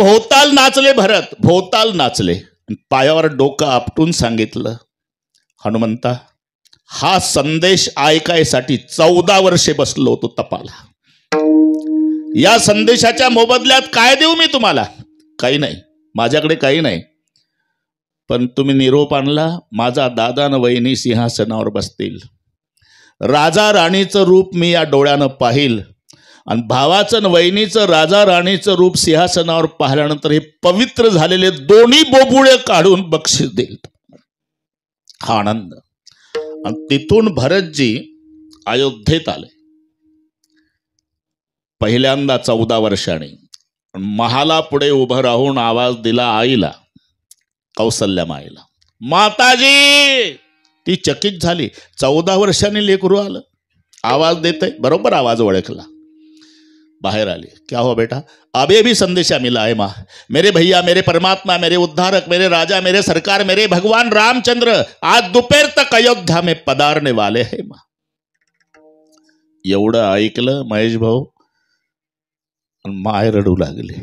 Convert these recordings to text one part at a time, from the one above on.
भोवताल नाचले भरत, भोवताल नाचले, पायावर डोकं आपटून सांगितलं, हनुमंता, हा संदेश ऐकायसाठी 14 वर्षे बसलो होतो तपाला. या संदेशाच्या मोबदल्यात काय देऊ मी तुम्हाला? काही नाही, माझ्याकडे काही नाही. पण तुम्ही निरोप आणला, माझा दादा न वहिनी सिंहासनावर बसतील, राजा राणीचं रूप मी या डोळ्यानं पाहिल, आणि भावाचं न वहिनीचं राजा राणीचं रूप सिंहासनावर पाहिल्यानंतर हे पवित्र झालेले दोन्ही बोबुळे काढून बक्षीस देईल. हा आनंद. आणि तिथून भरतजी अयोध्येत आले पहिल्यांदा 14 वर्षांनी. महाला पुढे उभं राहून आवाज दिला आईला, कौसल्या माईला, माताजी. ती चकित झाली, 14 वर्षांनी लेकरू आलं, आवाज देते, बरोबर आवाज ओळखला. बाहर आली, क्या हो बेटा? अभी भी संदेशा मिला है माँ, मेरे भैया, मेरे परमात्मा, मेरे उद्धारक, मेरे राजा, मेरे सरकार, मेरे भगवान रामचंद्र आज दोपहर तक अयोध्या में पधारने वाले हैं माँ. एवढं ऐकलं महेश भाऊ, माय रडू लागले.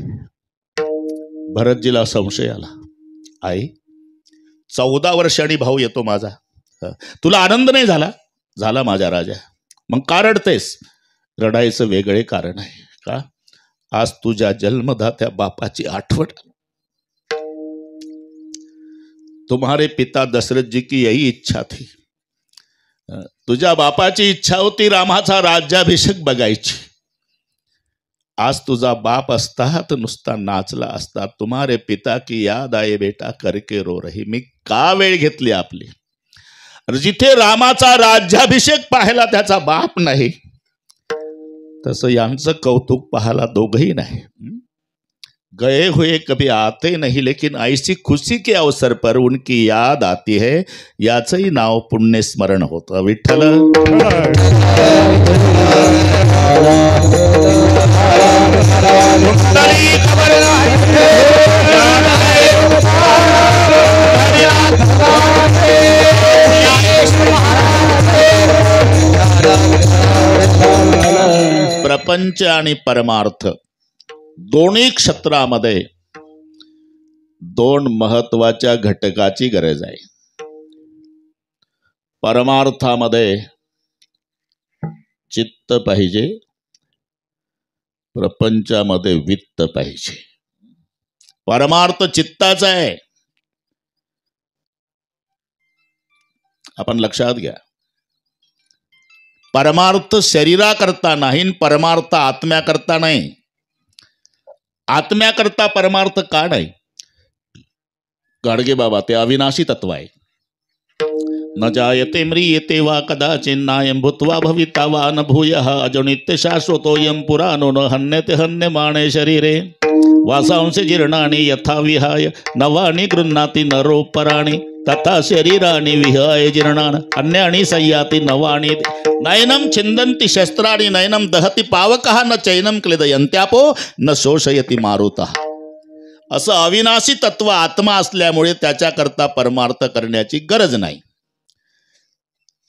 भरतजीला संशय आला, आई 14 वर्षांनी भाऊ येतो माझा, तुला आनंद नाही झाला? झाला माझ्या राजा. मग का रडतेस? रडायचं वेगळे कारण आहे का? आज तुझ्या जन्मदात्या बापाची आठवण. तुम्हारे पिता दशरथ जी की यही इच्छा थी. तुझ्या बापाची इच्छा होती रामाचा राज्याभिषेक बघायची. आज तुझा बाप असता तर नुसता नाचला असता. तुम्हारे पिता की याद आये बेटा करके रो रही. मी का वेळ घेतली आपली? जिथे रामाचा राज्याभिषेक पाहायला त्याचा बाप नाही, तसं यांचं कौतुक पाहायला दोघही नाही. गए हुए कभी आते नहीं, लेकिन ऐसी खुशी के अवसर पर उनकी याद आती है. याचंही नाव पुण्य स्मरण होतं. विठ्ठल प्रपंच आणि परमार्थ दोन्ही क्षेत्रामध्ये 2 महत्वाच्या घटकाची गरज आहे. परमार्थामध्ये चित्त पाहिजे, प्रपंचामध्ये वित्त पाहिजे. परमार्थ चित्ताचा आहे, आपण लक्षात घ्या. परमार्थ शरीराकरता नाही, परमार्थ आत्म्याकरता नाही. आत्म्याकरता परमार्थ का नाही? गाडगे बाबा, ते अविनाशी तत्व आहे. न जायते म्रियते वा कदाचिन नायं भूत्वा भविता वा न भूयः अजनित्य शाश्वतोऽयं पुराणो न हन्यते हन्यमाने शरीरे वासांसि जीर्णानि यथा विहाय नवानि गृह्णाति नरोपराणि तथा शरीराणि विहाय जीर्णान् अन्यानि संयाति नवानि नयनं छिन्दन्ति शस्त्राणि नयनं दहति पावकः न चैनं क्लेदयन्त्यापो न शोषयति मारुतः. असं अविनाशी तत्व आत्मा असल्यामुळे त्याच्याकरता परमार्थ करण्याची गरज नाही.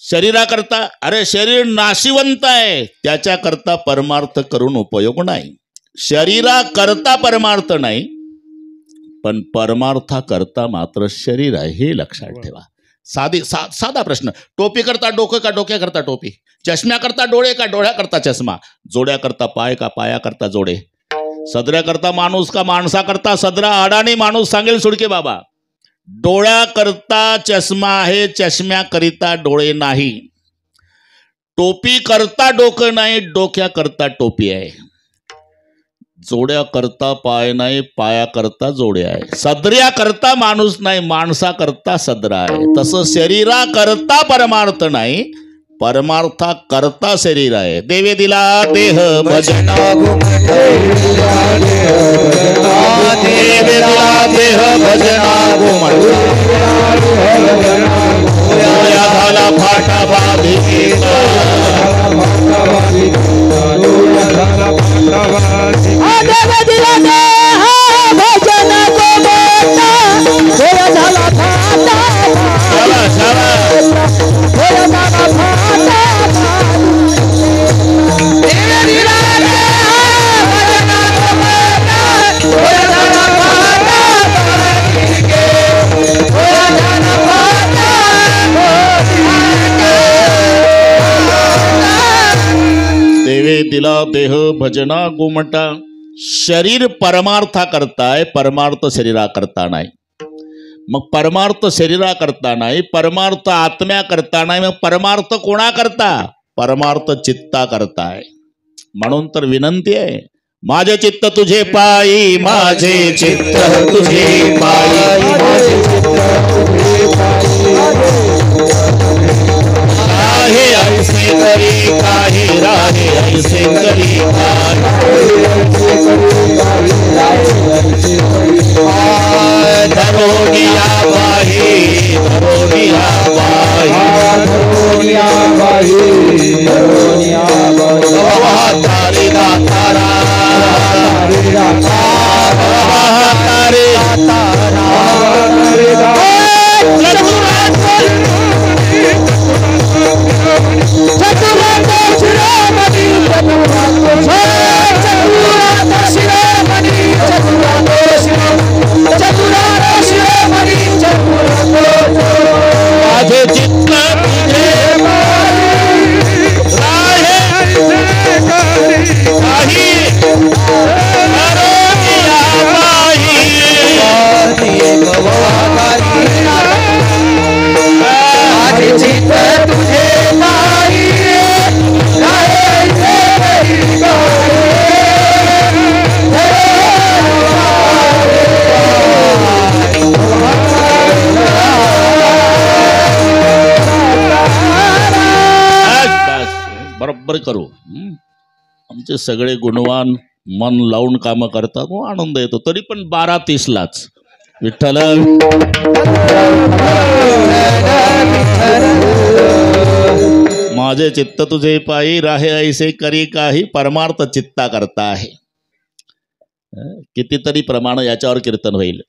शरीराकरता, अरे शरीर नाशिवंत आहे, त्याच्याकरता परमार्थ करून उपयोग नाही. शरीराकरता परमार्थ नाही, पण परमार्थाकरता मात्र शरीर आहे, हे लक्षात ठेवा. साधा प्रश्न. टोपी करता डोकं का डोक्या करता टोपी? चष्म्या करता डोळे का डोळ्या करता चष्मा? जोड्या करता पाय का पाया करता जोडे? सदऱ्या करता माणूस का माणसा करता सदरा? अडाणी माणूस सांगेल सुडके बाबा. डोळ्या करता चष्मा आहे, चष्म्या करिता डोळे नाही. टोपी करता डोकं नाही, डोक्या करता टोपी आहे. जोड्या करता पाय नाही, पाया करता जोड्या आहे. सदऱ्या करता माणूस नाही, माणसा करता सदरा आहे. तसं शरीरा करता परमार्थ नाही, परमार्था करता शरीर आहे. देवे दिला देह भजना, देवे दिला देह भजना, झाला फाटा बाधी Bye. दिला देह भजना गोमटा. शरीर परमार्था करताय, परमार्थ शरीरा करता नाही. मग परमार्थ शरीरा करता नाही, परमार्थ आत्म्या करता नाही, मग परमार्थ कोणा करता? परमार्थ चित्ता करताय. म्हणून तर विनंती आहे, माझे चित्त तुझे पायी, माझे चित्त तुझे पायी, राहे ऐसे करी काही, राहे ऐसे करी धरोनिया बाही, धरोनिया बाही, तारे तारा, माझे चित्त तुझे राहे काही, माझे चित्त तुझे पायी, बरोबर करू. आमचे सगळे गुणवान मन लावून काम करतात, आनंद येतो. तरी पण 12:30लाच विठ्ठल. माझे चित्त तुझे पायी, राहे ऐसे करी काही, परमार्थ चित्ता करता आहे. कितीतरी प्रमाण याच्यावर कीर्तन होईल.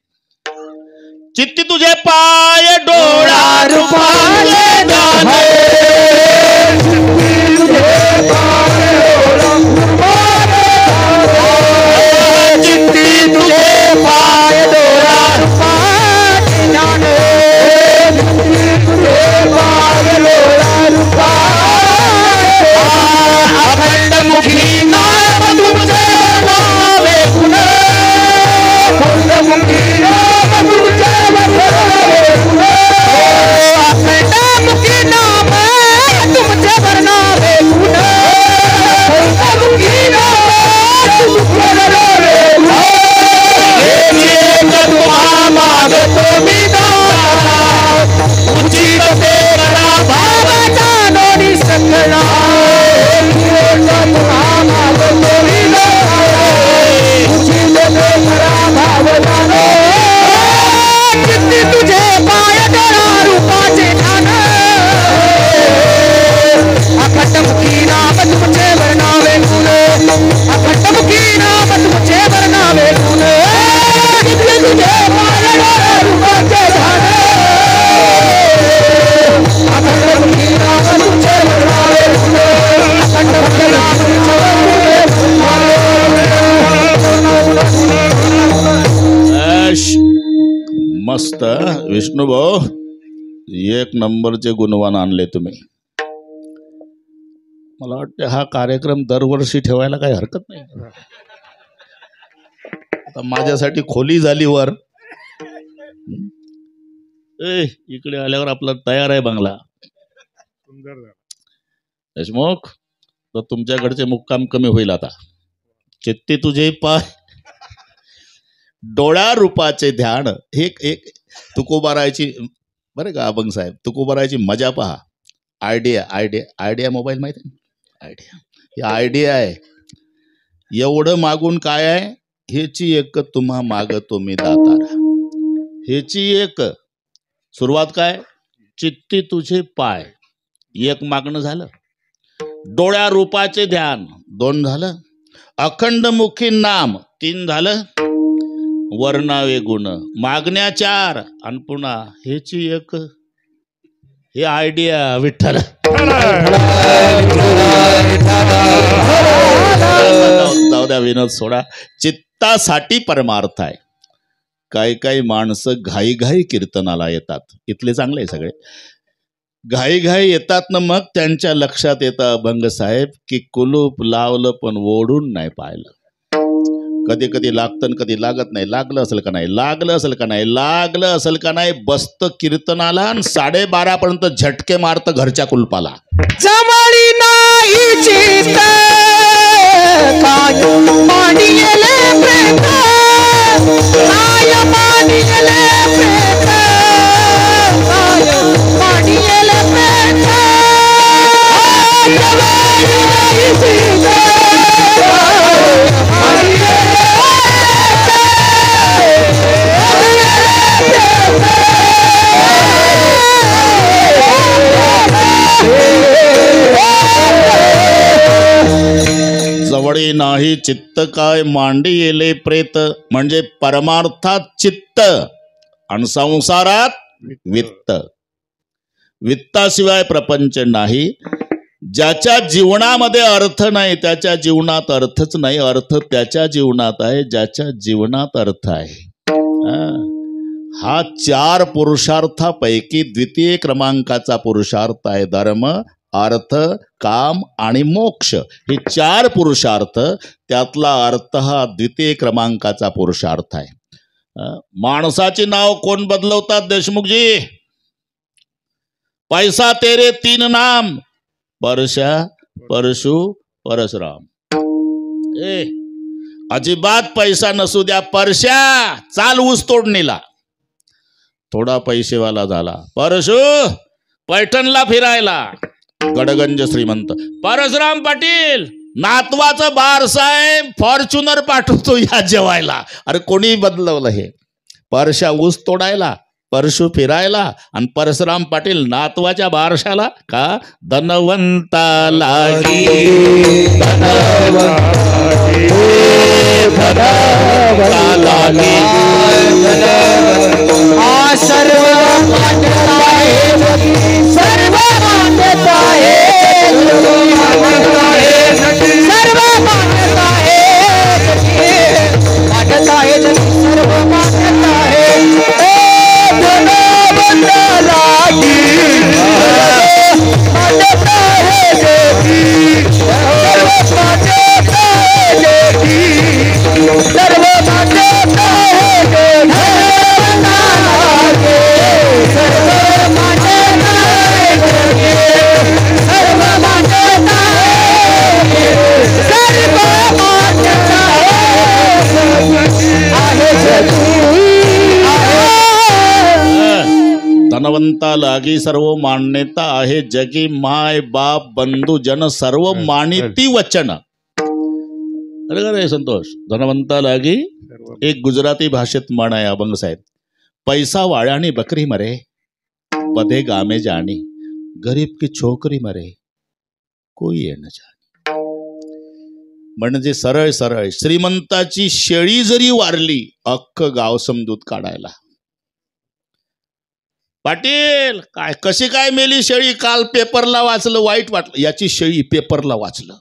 चित्ती तुझे पाय डोळा रूपाले दाने, चित्ती तुझे पाय डोळा रूपाले दाने, अखंड मुखी नाम तुझे नावे पुणे, अखंड मुखी नाम तुझे नावे पुणे, अखंड मुखी नाम तुझे नावे पुणे, अखंड मुखी नाम तुझे नावे पुणे. मागतो मी उचित तेरा भावाचा नोडी सकला, तुझे पाय डोळा रूपाचे ध्यान, अखंड मुखी नाम तुझे वर्णावे गुणे, अखंड मुखी नाम तुझे वर्णावे गुणे, तुझे पाय डोळा रूपाचे ध्यान, अखंड मुखी नाम तुझे वर्णावे गुणे, अखंड मुखी नाम तुझे मस्त. विष्णू भाऊ, 1 नंबरचे गुणवान आणले तुम्ही. मला वाटते हा कार्यक्रम दरवर्षी ठेवायला काही हरकत नाही. आता माझ्यासाठी खोली झाली वर. इकडे आल्यावर आपला तयार आहे बंगला. देशमुख, तर तुमच्याकडचे मुक्काम कमी होईल आता. चित्ती तुझे पाय डोळ्या रूपाचे ध्यान. एक तुकोबारायची, बरं का अभंग साहेब, तुकोबारायची मजा पहा. आयडिया मोबाईल माहिती आहे? आयडिया, ही आयडिया आहे. एवढं मागून काय आहे? हेची एक तुम्हा मागतो मी दातारा. हेची एक सुरुवात काय? चित्ती तुझे पाय, 1 मागणं झालं. डोळ्या रूपाचे ध्यान 2 झालं. अखंड मुखी नाम 3 झालं. वर्णावे गुण मागण्या 4 आणि पुन्हा हेची एक. हे आयडिया विठ्ठल. जाऊ द्या, विनोद सोडा. चित्तासाठी परमार्थ आहे. काही माणसं घाई कीर्तनाला येतात. इथले चांगले सगळे. घाई घाई येतात ना, मग त्यांच्या लक्षात येतं अभंग साहेब की कुलूप लावलं पण ओढून नाही पाहिलं. कधी कधी लागतं कधी लागत नाही. लागलं असेल का नाही, लागलं असेल का नाही, लागलं असेल का नाही, बसतं कीर्तनाला आणि 12:30 पर्यंत झटके मारतं घरच्या कुलपाला. जमळी नाही चित काय मानिले प्रेत, काय मानिले प्रेत, काय मानिले प्रेत, जमळी नाही चित जवळी नाही चित्त काय मांडी येले प्रेत, म्हणजे परमार्थात चित्त आणि संसारात वित्त. वित्ताशिवाय प्रपंच नाही. ज्याच्या जीवनामध्ये अर्थ नाही त्याच्या जीवनात अर्थच नाही. अर्थ त्याच्या जीवनात आहे ज्याच्या जीवनात अर्थ आहे. हा 4 पुरुषार्थापैकी द्वितीय क्रमांकाचा पुरुषार्थ आहे. धर्म, अर्थ, काम आणि मोक्ष हे 4 पुरुषार्थ, त्यातला अर्थ हा द्वितीय क्रमांकाचा पुरुषार्थ आहे. माणसाचे नाव कोण बदलवतात देशमुखजी? पैसा तेरे 3 नाम, परशा, परशु, परशुराम. अजिबात पैसा नसू द्या. परशा चाल ऊस तोडणीला, थोडा पैसेवाला झाला. परशु पैठणला फिरायला, गडगंज श्रीमंत. परशुराम पाटील नातवाचं बारसाहेब फॉर्च्युनर पाठवतो या जेवायला. अरे कोणी बदलवलं हे? परशा ऊस तोडायला, परशु फिरायला आणि परशुराम पाटील नातवाच्या बारशाला. का? धनवंताला सर्व मान्यता आहे, सर्व मान्यता आहे, सर्व मान्यता आहे, सर्व मान्यता आहे, मान्यता आहे, सर्व मान्यता आहे. धनवंता लागी सर्व मान्यता आहे, जगी माय बाप बंधू जन सर्व मानिती वचन. अरे अरे संतोष, धनवंता लागी एक गुजराती भाषेत म्हण आहे अभंग साहेब. पैसा वाळ्यानी बकरी मरे, बधे गामे जाणी, गरीब की छोकरी मरे, कोई ये न जाणी. म्हणजे सरळ सरळ श्रीमंताची शेळी जरी वारली अख्खं गाव समजूत काढायला. पाटील काय कशी काय मेली शेळी? काल पेपरला वाचलं, वाईट वाटलं. याची शेळी पेपरला वाचलं.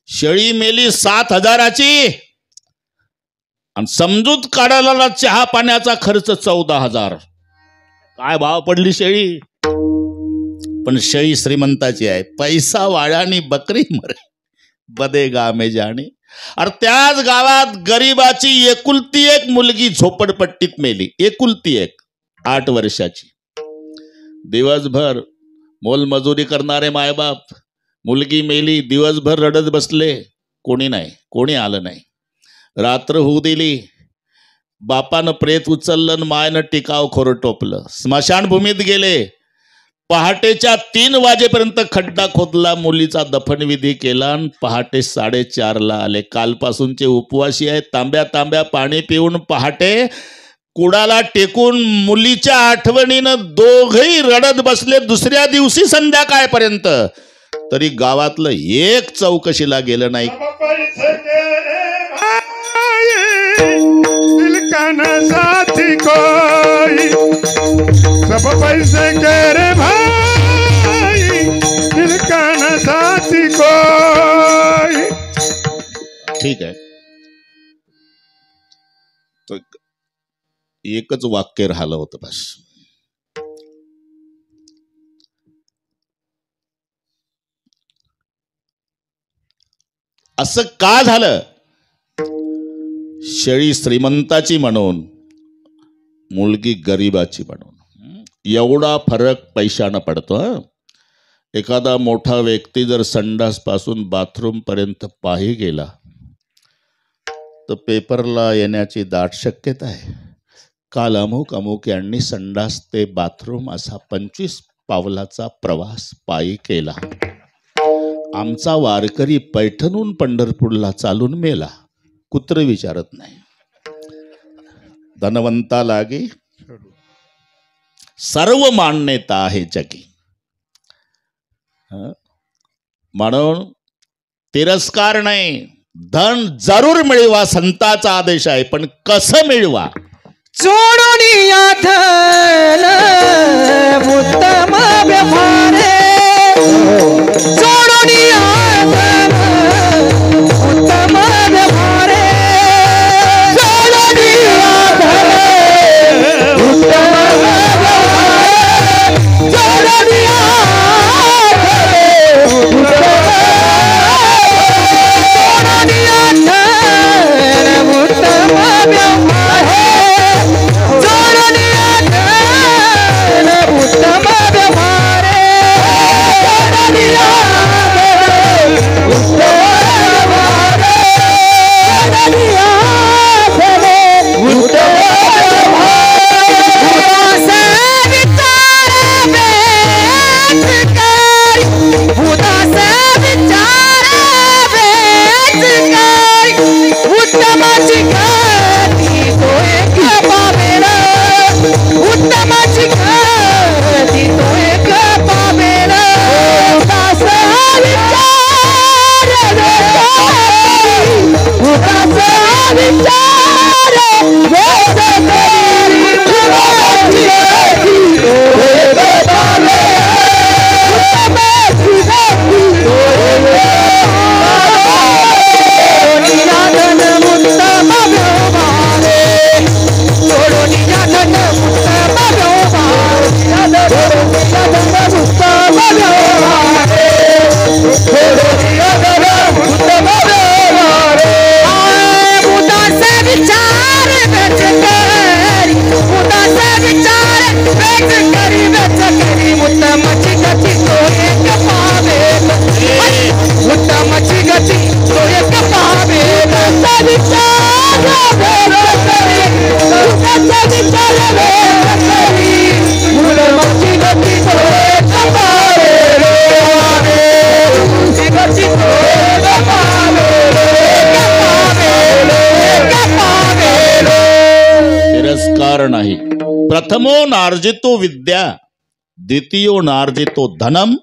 शेळी मेली 7,000ची आणि समजूत काढायला चहा पाण्याचा खर्च 14,000. काय भाव पडली शेळी? पण शेळी श्रीमंताची आहे. पैसा वाळ्यानी बकरी मरे, बदे गामे जाणे. अरे त्याच गावात गरीबाची एकुलती एक मुलगी झोपडपट्टीत मेली. एकुलती एक, 8 वर्षाची. दिवसभर मोलमजुरी करणारे मायबाप, मुलगी मेली, दिवसभर रडत बसले. कोणी नाही, कोणी आलं नाही. रात्र होऊ दिली, बापानं प्रेत उचललं, मायनं टिकाव खोरं टोपलं. स्मशानभूमीत गेले. पहाटेच्या 3 वाजेपर्यंत खड्डा खोदला, मुलीचा दफनविधी केला आणि पहाटे 4:30ला आले. कालपासूनचे उपवासी आहेत. तांब्या तांब्या पाणी पिऊन पहाटे कुडाला टेकून मुलीच्या आठवणीनं दोघही रडत बसले. दुसऱ्या दिवशी संध्याकाळपर्यंत तरी गावातलं एक चौकशीला गेलं नाही. साथी कोई सब पैसे के रे भाई, दिलकाना साथी कोई. ठीक आहे, तो एकच वाक्य राहिलं होतं बस. असं का झालं? शेळी श्रीमंताची म्हणून, मुलगी गरिबाची म्हणून, एवढा फरक पैशानं पडतो. एखादा मोठा व्यक्ती जर संडास पासून बाथरूम पर्यंत पायी गेला तर पेपरला येण्याची दाट शक्यता आहे. काल अमुक अमुक यांनी संडास ते बाथरूम असा 25 पावलाचा प्रवास पायी केला. आमचा वारकरी पैठणहून पंढरपूरला चालून मेला. कुत्र विचारत नाही. धनवंता लागे सर्व मान्यता आहे जगी. म्हणून तिरस्कार नाही, धन जरूर मिळवा संताचा आदेश आहे, पण कसं मिळवा? जोडून धन उत्तम व्यवहारे, जोडून धन उत्तम व्यवहारे, जोडून धन उत्तम व्यवहारे, जोडून नाही. प्रथमो नार्जितो विद्या, द्वितीयो नार्जितो धनम,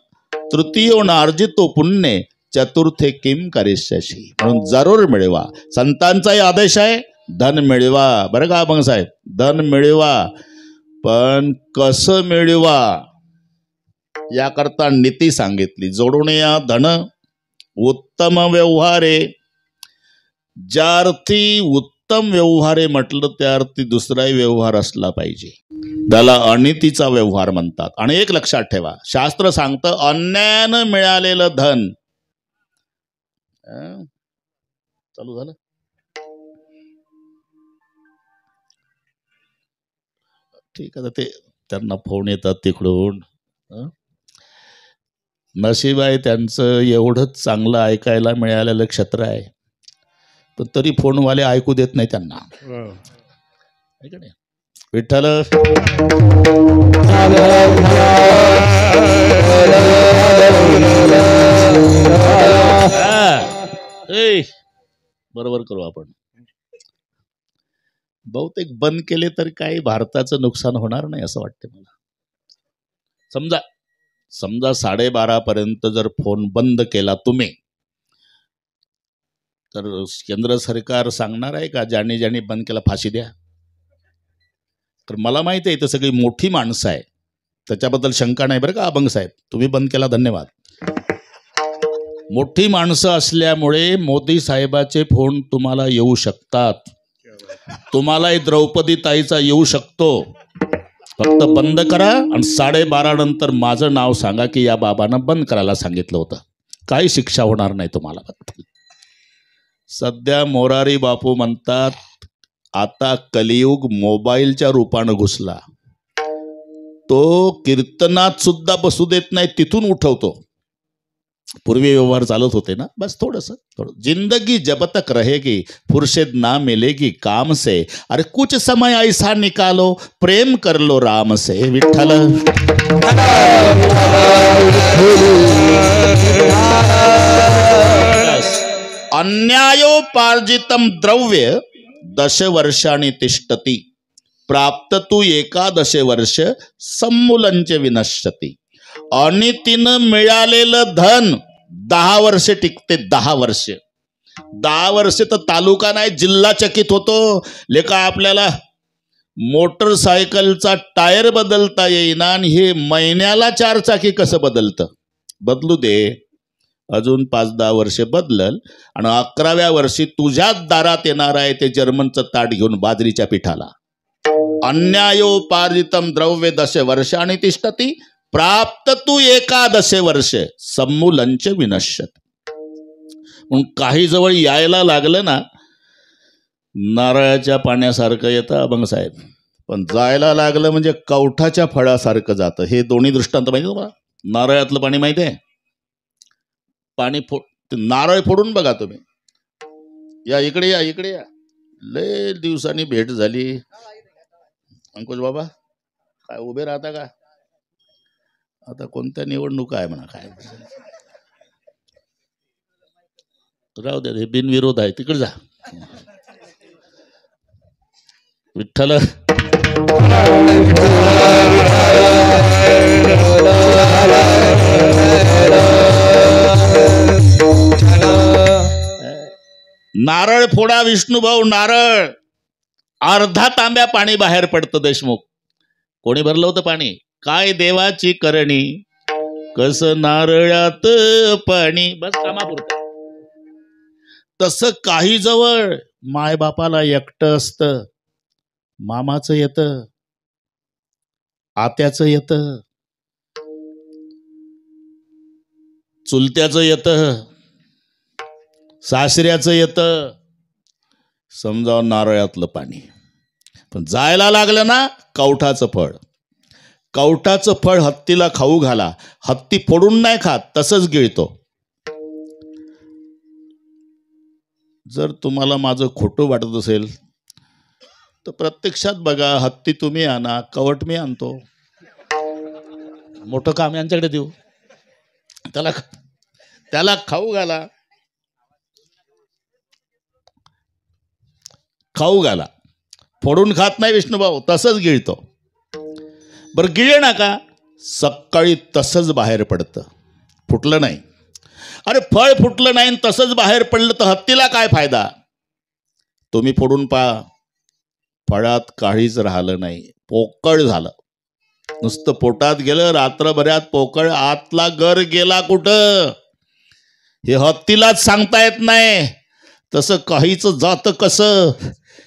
तृतीयो नार्जितो पुण्य, चतुर्थे किम करिष्यसि. म्हणून जरूर मिळवा. संतांचाही आदेश आहे, धन मिळवा. बरं का अभंग साहेब, धन मिळवा, पण कसं मिळवा याकरता नीती सांगितली. जोडून या धन उत्तम व्यवहारे. ज्या अर्थी उत्तम व्यवहारे म्हटलं त्या अर्थी दुसराही व्यवहार असला पाहिजे. त्याला अनितीचा व्यवहार म्हणतात. आणि एक लक्षात ठेवा, शास्त्र सांगतं अन्यायानं मिळालेलं धन. चालू झालं. ठीक आहे, ते त्यांना फोन येतात तिकडून. नशीब आहे त्यांचं, एवढंच चांगलं ऐकायला मिळालेलं क्षेत्र आहे, पण तरी फोनवाले ऐकू देत नाही त्यांना. विठ्ठल बरोबर करू आपण. बहुतेक बंद केले तर काही भारताचं नुकसान होणार नाही असं वाटतं मला. समजा 12:30 पर्यंत जर फोन बंद केला तुम्ही, तर केंद्र सरकार सांगणार आहे का ज्यांनी ज्यांनी बंद केला फाशी द्या? तर मला माहिती आहे इथं सगळी मोठी माणसं आहे, त्याच्याबद्दल शंका नाही बरं का अभंग साहेब. तुम्ही बंद केला, धन्यवाद. मोठी माणसं असल्यामुळे मोदी साहेबाचे फोन तुम्हाला येऊ शकतात. तुम्हालाही द्रौपदी ताईचा येऊ शकतो. फक्त बंद करा आणि 12:30 नंतर माझं नाव सांगा की या बाबांना बंद करायला सांगितलं होतं. काही शिक्षा होणार नाही तुम्हाला. सध्या मोरारी बापू म्हणतात आता कलियुग मोबाईलच्या रूपानं घुसला. तो कीर्तनात सुद्धा बसू देत नाही, तिथून उठवतो. पूर्वी व्यवहार चालत होते ना, बस थोडं. जिंदगी जब तक रहेगी फुर्सत ना मिलेगी काम से, अरे कुछ समय ऐसा निकालो प्रेम कर लो राम से. विठ्ठल अन्यायोपार्जितम द्रव्य 10 वर्षांनी तिष्ठती, प्राप्त तू 11 वर्ष सम्मूलंच विनश्यती. अनितीनं मिळालेलं धन 10 वर्ष टिकते. 10 वर्ष 10 वर्ष तर तालुका नाही जिल्हा चकित होतो. लेका आपल्याला मोटरसायकलचा टायर बदलता येईना आणि हे महिन्याला 4 चाकी कसं बदलतं. बदलू दे, अजून 5-10 वर्ष बदलल आणि 11व्या वर्षी तुझ्याच दारात येणार आहे ते जर्मनचं ताट घेऊन बाजरीच्या पिठाला. अन्यायोपार्जितम द्रव्य 10 वर्षांनी तिष्ठती, प्राप्त तू 11 वर्ष सम्मूलंच विनश्यत. म्हणून काही जवळ यायला लागलं ना, नारळाच्या पाण्यासारखं येतं अभंग साहेब, पण जायला लागलं म्हणजे कवठाच्या फळासारखं जातं. हे दोन्ही दृष्टांत माहिती तुम्हाला. नारळातलं पाणी माहिती आहे, पाणी नारळ फोडून बघा तुम्ही. या इकडे या. लय दिवसांनी भेट झाली. अंकुश बाबा काय उभे राहता का? आता कोणत्या निवडणुका आहे म्हणा, काय राहू द्या, हे बिनविरोध आहे, तिकडे जा. विठ्ठल नारळ फोडा विष्णुभाऊ, नारळ. अर्धा तांब्या पाणी बाहेर पडतं. देशमुख कोणी भरलं होतं पाणी? काय देवाची करणी, कस नारळात पाणी, बस कामापुरतं. तसं काही जवळ मायबापाला एकटं असतं. मामाचं येतं, आत्याचं येतं, चुलत्याचं येतं, सासऱ्याचं येतं. समजावं नारळातलं पाणी. पण जायला लागलं ना, कवठाचं फळ. कवठाचं फळ हत्तीला खाऊ घाला. हत्ती फोडून नाही खात, तसंच गिळतो. जर तुम्हाला माझं खोटं वाटत असेल तर प्रत्यक्षात बघा. हत्ती तुम्ही आणा, कवट मी आणतो. मोठं काम यांच्याकडे देऊ, त्याला खाऊ घाला. खाऊ घाला. फोडून खात नाही विष्णुभाऊ, तसंच गिळतो. बरं गिळे ना का, सकाळी तसंच बाहेर पडतं, फुटलं नाही. अरे फळ फुटलं नाही तसंच बाहेर पडलं तर हत्तीला काय फायदा? तुम्ही फोडून पहा, फळात काहीच राहिलं नाही, पोकळ झालं. नुसतं पोटात गेलं, रात्रभरात पोकळ. आतला गर गेला कुठं हे हत्तीलाच सांगता येत नाही. तसं काहीच जातं कसं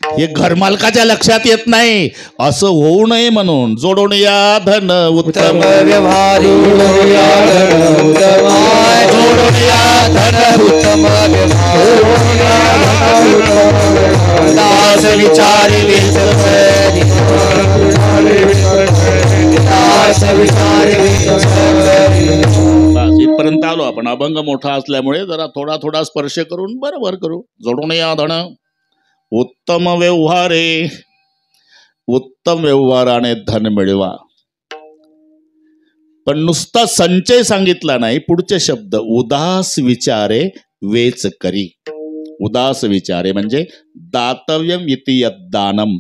हे घरमालकाच्या लक्षात येत नाही. असं होऊ नये म्हणून जोडून या धन उत्तम व्यवहारी, दास विचारी इथपर्यंत आलो आपण. अभंग मोठा असल्यामुळे जरा थोडा स्पर्श करून बरोबर करू. जोडून या धन उत्तम व्यवहारे, उत्तम व्यवहाराने धन मिळवा. पण नुसता संचय सांगितला नाही, पुढचे शब्द उदास विचारे वेच करी. उदास विचारे म्हणजे दातव्यम इति यद्दानम,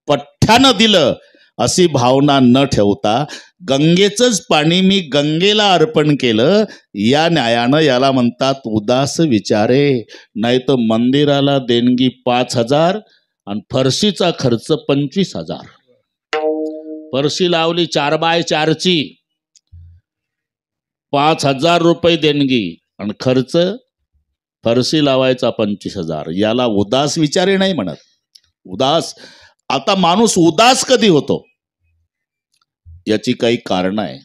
पठ्ठ्यानं दिलं अशी भावना न ठेवता गंगेचंच पाणी मी गंगेला अर्पण केलं, या न्यायानं याला म्हणतात उदास विचारे. नाही तर मंदिराला देणगी 5,000 आणि फरशीचा खर्च 25,000. फरशी लावली 4x4ची, 5,000 रुपये देणगी आणि खर्च फरशी लावायचा 25,000. याला उदास विचारे नाही म्हणत. उदास. आता माणूस उदास कधी होतो याची काही कारण आहे.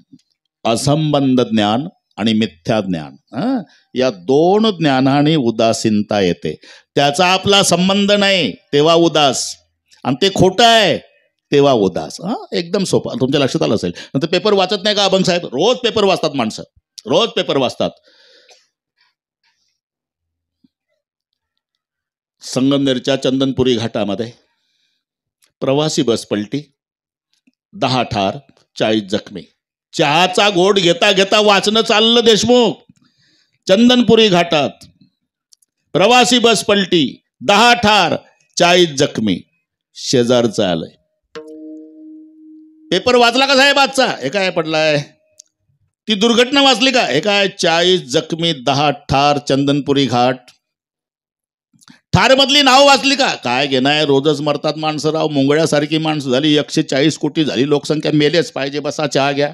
असंबंध ज्ञान आणि मिथ्या ज्ञान, या दोन ज्ञानाने उदासीनता येते. त्याचा आपला संबंध नाही तेव्हा उदास, आणि ते खोटं आहे तेव्हा उदास. हा, एकदम सोपं, तुमच्या लक्षात आलं असेल. नंतर पेपर वाचत नाही का अभंग साहेब? रोज पेपर वाचतात माणसं, रोज पेपर वाचतात. संगमनेरच्या चंदनपुरी घाटामध्ये प्रवासी बस पलटी, 10 ठार 40 जखमी. चहाचा घोट घेता घेता वाचणं चाललं देशमुख. चंदनपुरी घाटात प्रवासी बस पलटी, 10 ठार 40 जखमी. शेजारचं आलंय. पेपर वाचला का साहेब आजचा? हे काय पडलाय? ती दुर्घटना वाचली का? हे काय 40 जखमी 10 ठार चंदनपुरी घाट. ठार मधली नाव वाचली का? काय घेणार, रोजच मरतात माणसं राव, मुंगळ्यासारखी माणसं झाली. 140 कोटी झाली लोकसंख्या, मेलेच पाहिजे, बसा चहा घ्या.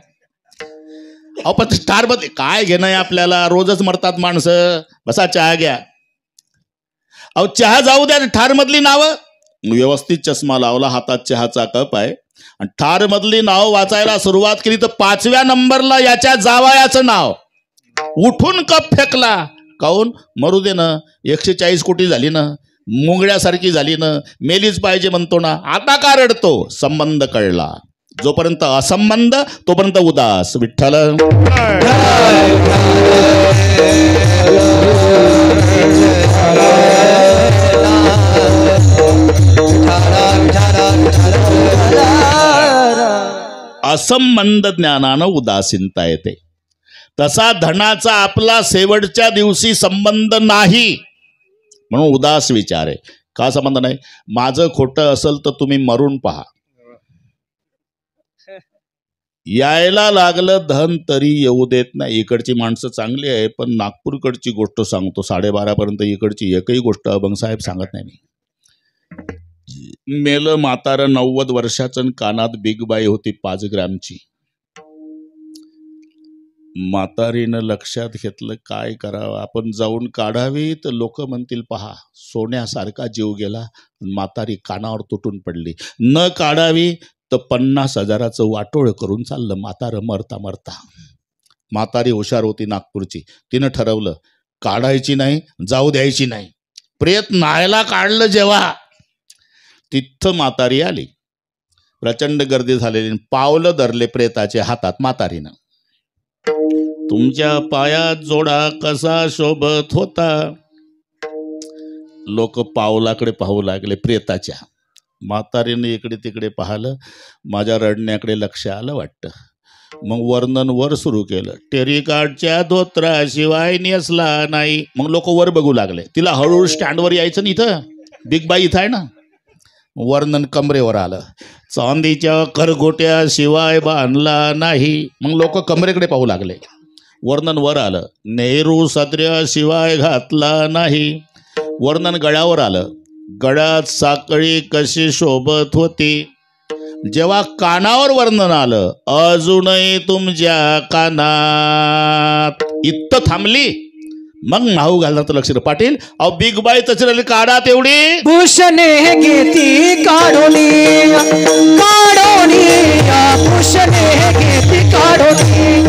अहो पण ठार मध्ये काय घेणं आहे आपल्याला? रोजच मरतात माणसं, बसा चहा घ्या. अहो चहा जाऊ द्या, ठार मधली नावं. व्यवस्थित चष्मा लावला, हातात चहाचा कप आहे, आणि ठार मधली नाव वाचायला सुरुवात केली तर 5व्या नंबरला याच्या जावयाचं नाव. उठून कप फेकला. काऊन? मरू दे ना, 140 कोटी झाली ना, मुंगळ्यासारखी झाली ना, मेलीच पाहिजे म्हणतो ना. आता का रडतो? संबंध कळला. जोपर्यंत असंबंध तोपर्यंत उदास. विठ्ठल असंबंध ज्ञानानं उदासीनता येते. तसा धनाचा आपला शेवटच्या दिवशी संबंध नाही म्हणून उदास विचार आहे. का संबंध नाही? माझं खोटं असेल तर तुम्ही मरून पहा. यायला लागलं धन तरी येऊ देत नाही. इकडची माणसं चांगली आहे, पण नागपूरकडची गोष्ट सांगतो. 12:30 पर्यंत इकडची एकही गोष्ट अभंग साहेब सांगत नाही मी. मेलं म्हातारं 90 वर्षाचं, कानात बिग बाई होती 5 ग्रॅमची. म्हातारीनं लक्षात घेतलं काय करावं, आपण जाऊन काढावी तर लोक म्हणतील पहा सोन्यासारखा जीव गेला. म्हातारी कानावर तुटून पडली. न काढावी तर 50,000चं वाटोळ करून चाललं म्हातारं मरता मरता. म्हातारी हुशार होती नागपूरची. तिनं ठरवलं काढायची नाही, जाऊ द्यायची नाही. प्रयत्न नायला काढलं जेव्हा, तिथं म्हातारी आली. प्रचंड गर्दी झालेली. पावलं धरले प्रेताचे हातात म्हातारीनं. तुमच्या पायात जोडा कसा शोभत होता. लोक पावलाकडे पाहू लागले प्रेताच्या. म्हातारीने इकडे तिकडे पाहिलं. माझ्या रडण्याकडे लक्ष आलं वाटतं. मग वर्णन वर सुरू केलं. टेरिकाटच्या धोत्राशिवाय नेसला नाही. मग लोक वर बघू लागले. तिला हळूहळू स्टँडवर यायचं ना, इथं बिग बाई इथं आहे ना. वर्णन कमरेवर आलं. चांदीच्या करगोट्याशिवाय बांधला नाही. मग लोक कमरेकडे पाहू लागले. वर्णन वर आलं. नेहरू सत्र्याशिवाय घातला नाही. वर्णन गळ्यावर आलं. गळ्यात साखळी कशी शोभत होती. जेव्हा कानावर वर्णन आलं, अजूनही तुमच्या कानात. इथं थांबली. मग नाहू घालणार तर लक्ष. पाटील अहो बिग बाई तसं काढा तेवढी. भूषणे घेती काढोनी काढोनी, भूषणे घेती काढोनी,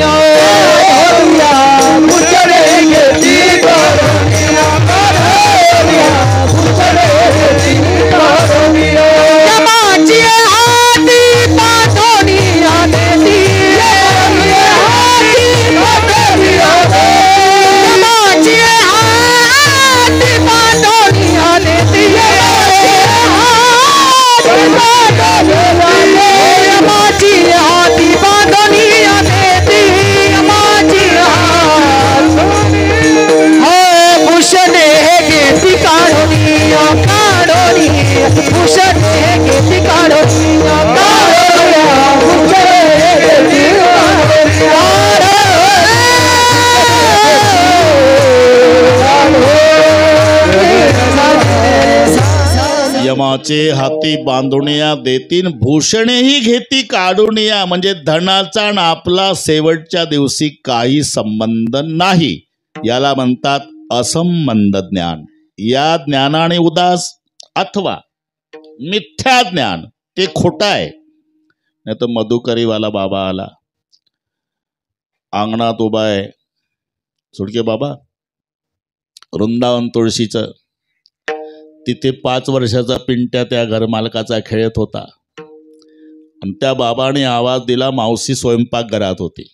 भूषणे घेती काढोनी, भूषणे घेती काढोनी. माझी हाती पाठोनी देती, यमाचे हाती बांधुनिया देतीन, भूषणेही घेती काढुनिया. म्हणजे धनाचा न आपला शेवटच्या दिवशी काही संबंध नाही. याला म्हणतात असंबंध ज्ञान. या ज्ञानाने उदास अथवा मिथ्या ज्ञान ते खोटं आहे. नाही तर मधुकरीवाला बाबा आला, अंगणात उभा आहे. सुडके बाबा, वृंदावन तुळशीचं तिथे 5 वर्षाचा पिंट्या त्या घरमालकाचा खेळत होता आणि त्या बाबाने आवाज दिला. मावशी स्वयंपाकघरात होती.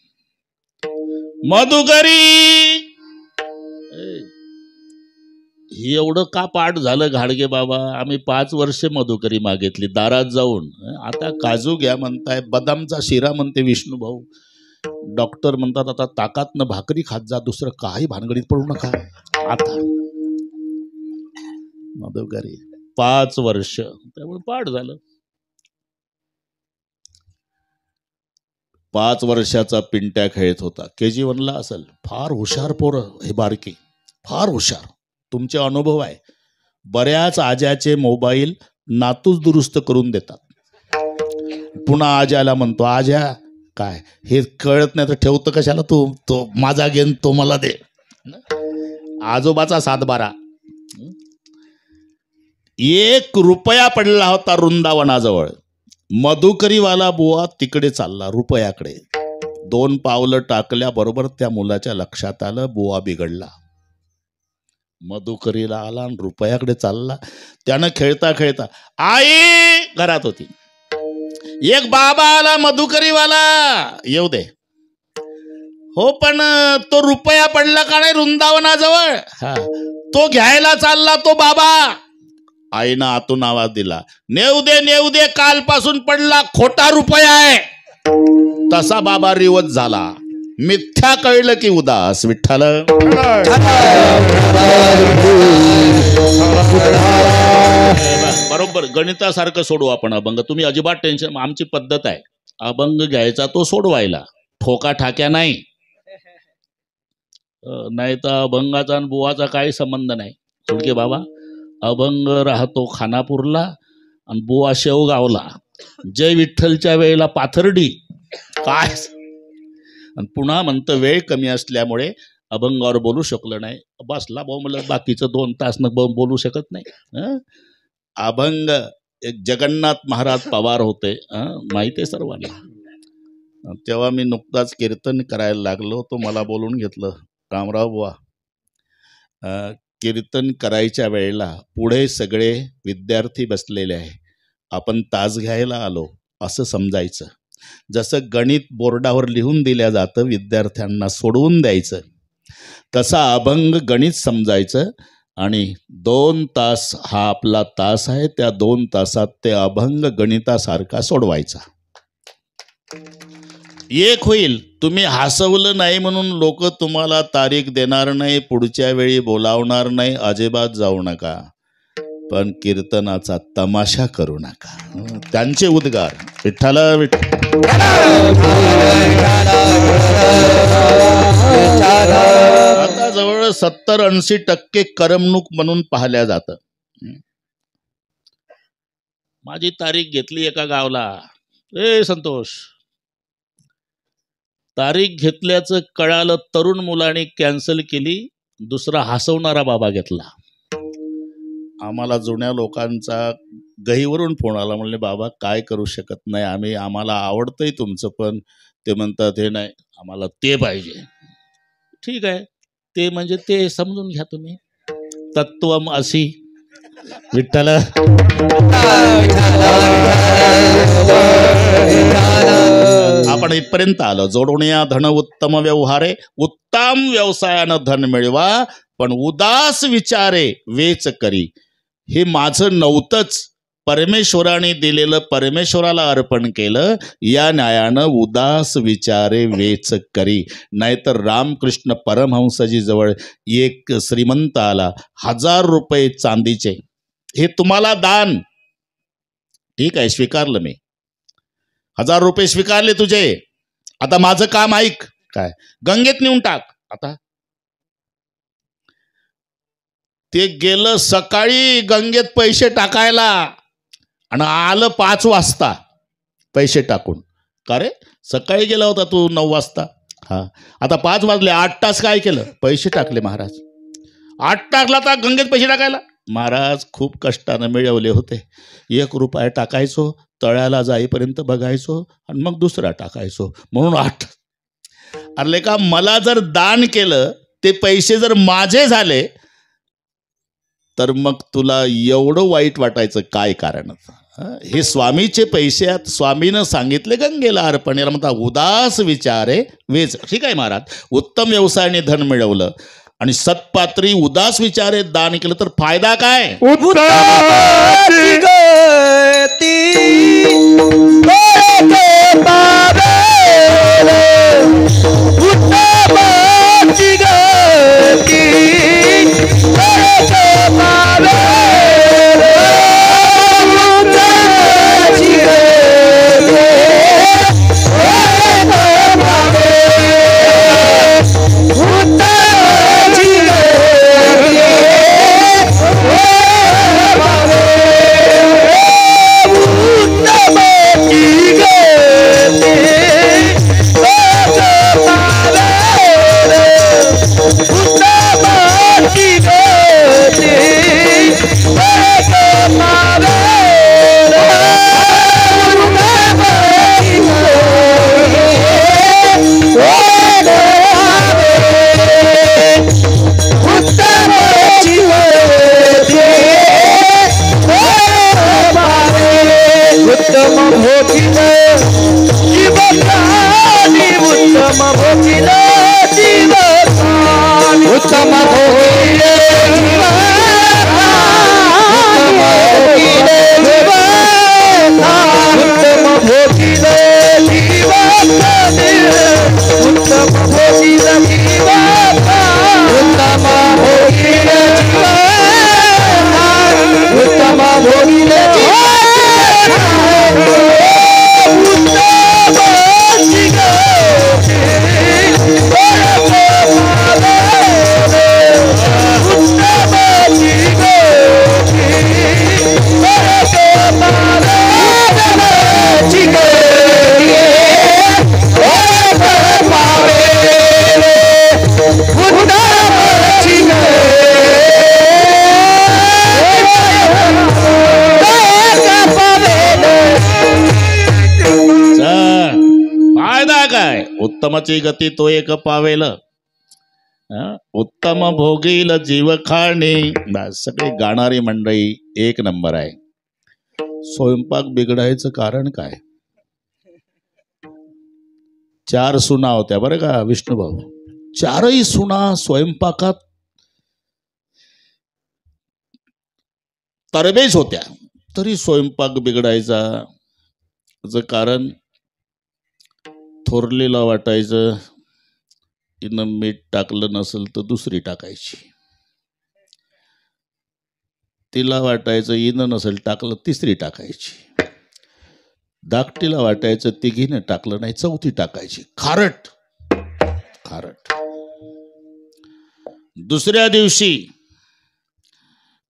मधुकरी, हे एवढं का पाठ झालं घाडगे बाबा? आम्ही 5 वर्ष मधुकरी मागितली दारात जाऊन. आता काजू घ्या म्हणताय, बदामचा शिरा म्हणते विष्णू भाऊ. डॉक्टर म्हणतात आता ताकातनं भाकरी खात जा, दुसरं काही भानगडीत पडू नका. आता मधुकरी 5 वर्ष, त्यामुळे पाठ झालं. 5 वर्षाचा पिंट्या खेळत होता. KG1 ला असेल. फार हुशार पोरं हे बारकी, फार हुशार. तुमचे अनुभव आहे. बऱ्याच आज्याचे मोबाईल नातूच दुरुस्त करून देतात. पुन्हा आज्याला म्हणतो, आज्या काय हे कळत नाही तर ठेवतं कशाला तू? तो माझा घेन तो मला दे. आजोबाचा 7-12. 1 रुपया पडला होता वृंदावनाजवळ. मधुकरीवाला बुवा तिकडे चालला रुपयाकडे. 2 पावलं टाकल्याबरोबर त्या मुलाच्या लक्षात आलं बुवा बिघडला. मधुकरीला आला आणि रुपयाकडे चालला. त्यानं खेळता खेळता, आई घरात होती. एक बाबा आला मधुकरीवाला, येऊ दे. हो पण तो रुपया पडला का नाही वृंदावनाजवळ? हा, तो घ्यायला चालला तो बाबा. आईनं आतून आवाज दिला, नेऊ दे, कालपासून पडला, खोटा रुपया आहे. तसा बाबा रिवत झाला. मिथ्या कळलं की उदास. विठ्ठल बरोबर गणितासारखं सोडू आपण अभंग. तुम्ही अजिबात टेन्शन, आमची पद्धत आहे अभंग घ्यायचा तो सोडवायला, ठोका ठाक्या नाही. नाही तर अभंगाचा आणि बुवाचा काही संबंध नाही. सुडके बाबा अभंग राहतो खानापूरला आणि बुवा शेवगावला. जय विठ्ठलच्या वेळेला पाथर्डी काय. आणि पुन्हा म्हणतं वेळ कमी असल्यामुळे अभंगावर बोलू शकलो नाही. बसला भाऊ मला बाकीचं 2 तास न बोलू शकत नाही. अभंग एक जगन्नाथ महाराज पवार होते, माहिती आहे सर्वांना. तेव्हा मी नुकताच कीर्तन करायला लागलो, तो मला बोलून घेतलं, रामराव बुवा कीर्तन करायच्या वेळेला पुढे सगळे विद्यार्थी बसलेले आहे, आपण तास घ्यायला आलो असं समजायचं. जसं गणित बोर्डावर लिहून दिल्या जातं, विद्यार्थ्यांना सोडवून द्यायचं, तसा अभंग गणित समजायचं. आणि 2 तास हा आपला तास आहे, त्या 2 तासात ते अभंग गणितासारखा सोडवायचा. एक होईल. तुम्ही हसवलं नाही म्हणून लोक तुम्हाला तारीख देणार नाही, पुढच्या वेळी बोलावणार नाही, अजिबात जाऊ नका. पण कीर्तनाचा तमाशा करू नका. त्यांचे उद्गार विठ्ठल आता जवळ 70-80% करमणूक म्हणून पाहिल्या जातं. माझी तारीख घेतली एका गावला, संतोष तारीख घेतल्याचं कळालं, तरुण मुलाने कॅन्सल केली, दुसरा हसवणारा बाबा घेतला. आम्हाला जुन्या लोकांचा गहीवरून फोन आला, म्हणले बाबा काय करू शकत नाही, आम्हाला आवडतंय तुमचं, पण ते म्हणतात हे नाही आम्हाला ते पाहिजे. ठीक आहे, ते म्हणजे ते समजून घ्या तुम्ही. तत्वम असी विठ्ठल. आपण इथपर्यंत आलो. जोडण्या धन उत्तम व्यवहारे, उत्तम व्यवसायानं धन मिळवा, पण उदास विचारे वेच करी. हे माझं नव्हतंच, परमेश्वराने दिलेलं परमेश्वराला अर्पण केलं, या न्यायानं उदास विचारे वेच करी. नाहीतर रामकृष्ण परमहंसजी जवळ एक श्रीमंत आला, 1000 रुपये चांदीचे, हे तुम्हाला दान. ठीक आहे, स्वीकारलं मी, 1000 रुपये स्वीकारले तुझे, आता माझं काम ऐक. काय? गंगेत नेऊन टाक. आता ते गेलं सकाळी गंगेत पैसे टाकायला आणि आलं 5 वाजता पैसे टाकून. का रे, सकाळी गेला होता तू 9 वाजता. हा, आता 5 वाजले, 8 तास काय केलं? पैसे टाकले महाराज. 8 टाकला तर गंगेत पैसे टाकायला. महाराज खूप कष्टानं मिळवले होते. 1 रुपया टाकायचो, तळ्याला जाईपर्यंत बघायचो आणि मग दुसरा टाकायचो, म्हणून 8. अरे का, मला जर दान केलं, ते पैसे जर माझे झाले तर मग तुला एवढं वाईट वाटायचं काय कारण? हे स्वामीचे पैसे आहेत, स्वामीनं सांगितले गंगेला अर्पण. याला म्हणतात उदास विचारे वेच. ठीक आहे महाराज, उत्तम व्यवसायाने धन मिळवलं आणि सत्पात्री उदास विचारे दान केलं तर फायदा काय? उत्तमाची गती उत्तमाची गती उत्तमाची गती तो एक पावेल, उत्तम भोगील जीव खाणे. सगळी गाणारी मंडळी एक नंबर आहे. स्वयंपाक बिघडायचं कारण काय? 4 सुना होत्या बरं का विष्णुभाऊ. 4ही सुना स्वयंपाकात तरबेज होत्या, तरी स्वयंपाक बिघडायचा. कारण थोरलीला वाटायचं हिनं मीठ टाकलं नसेल तर दुसरी टाकायची, तिला वाटायचं हिनं नसेल टाकलं तिसरी टाकायची, धाकटीला वाटायचं तिघीनं टाकलं नाही चौथी टाकायची. खारट खारट. दुसऱ्या दिवशी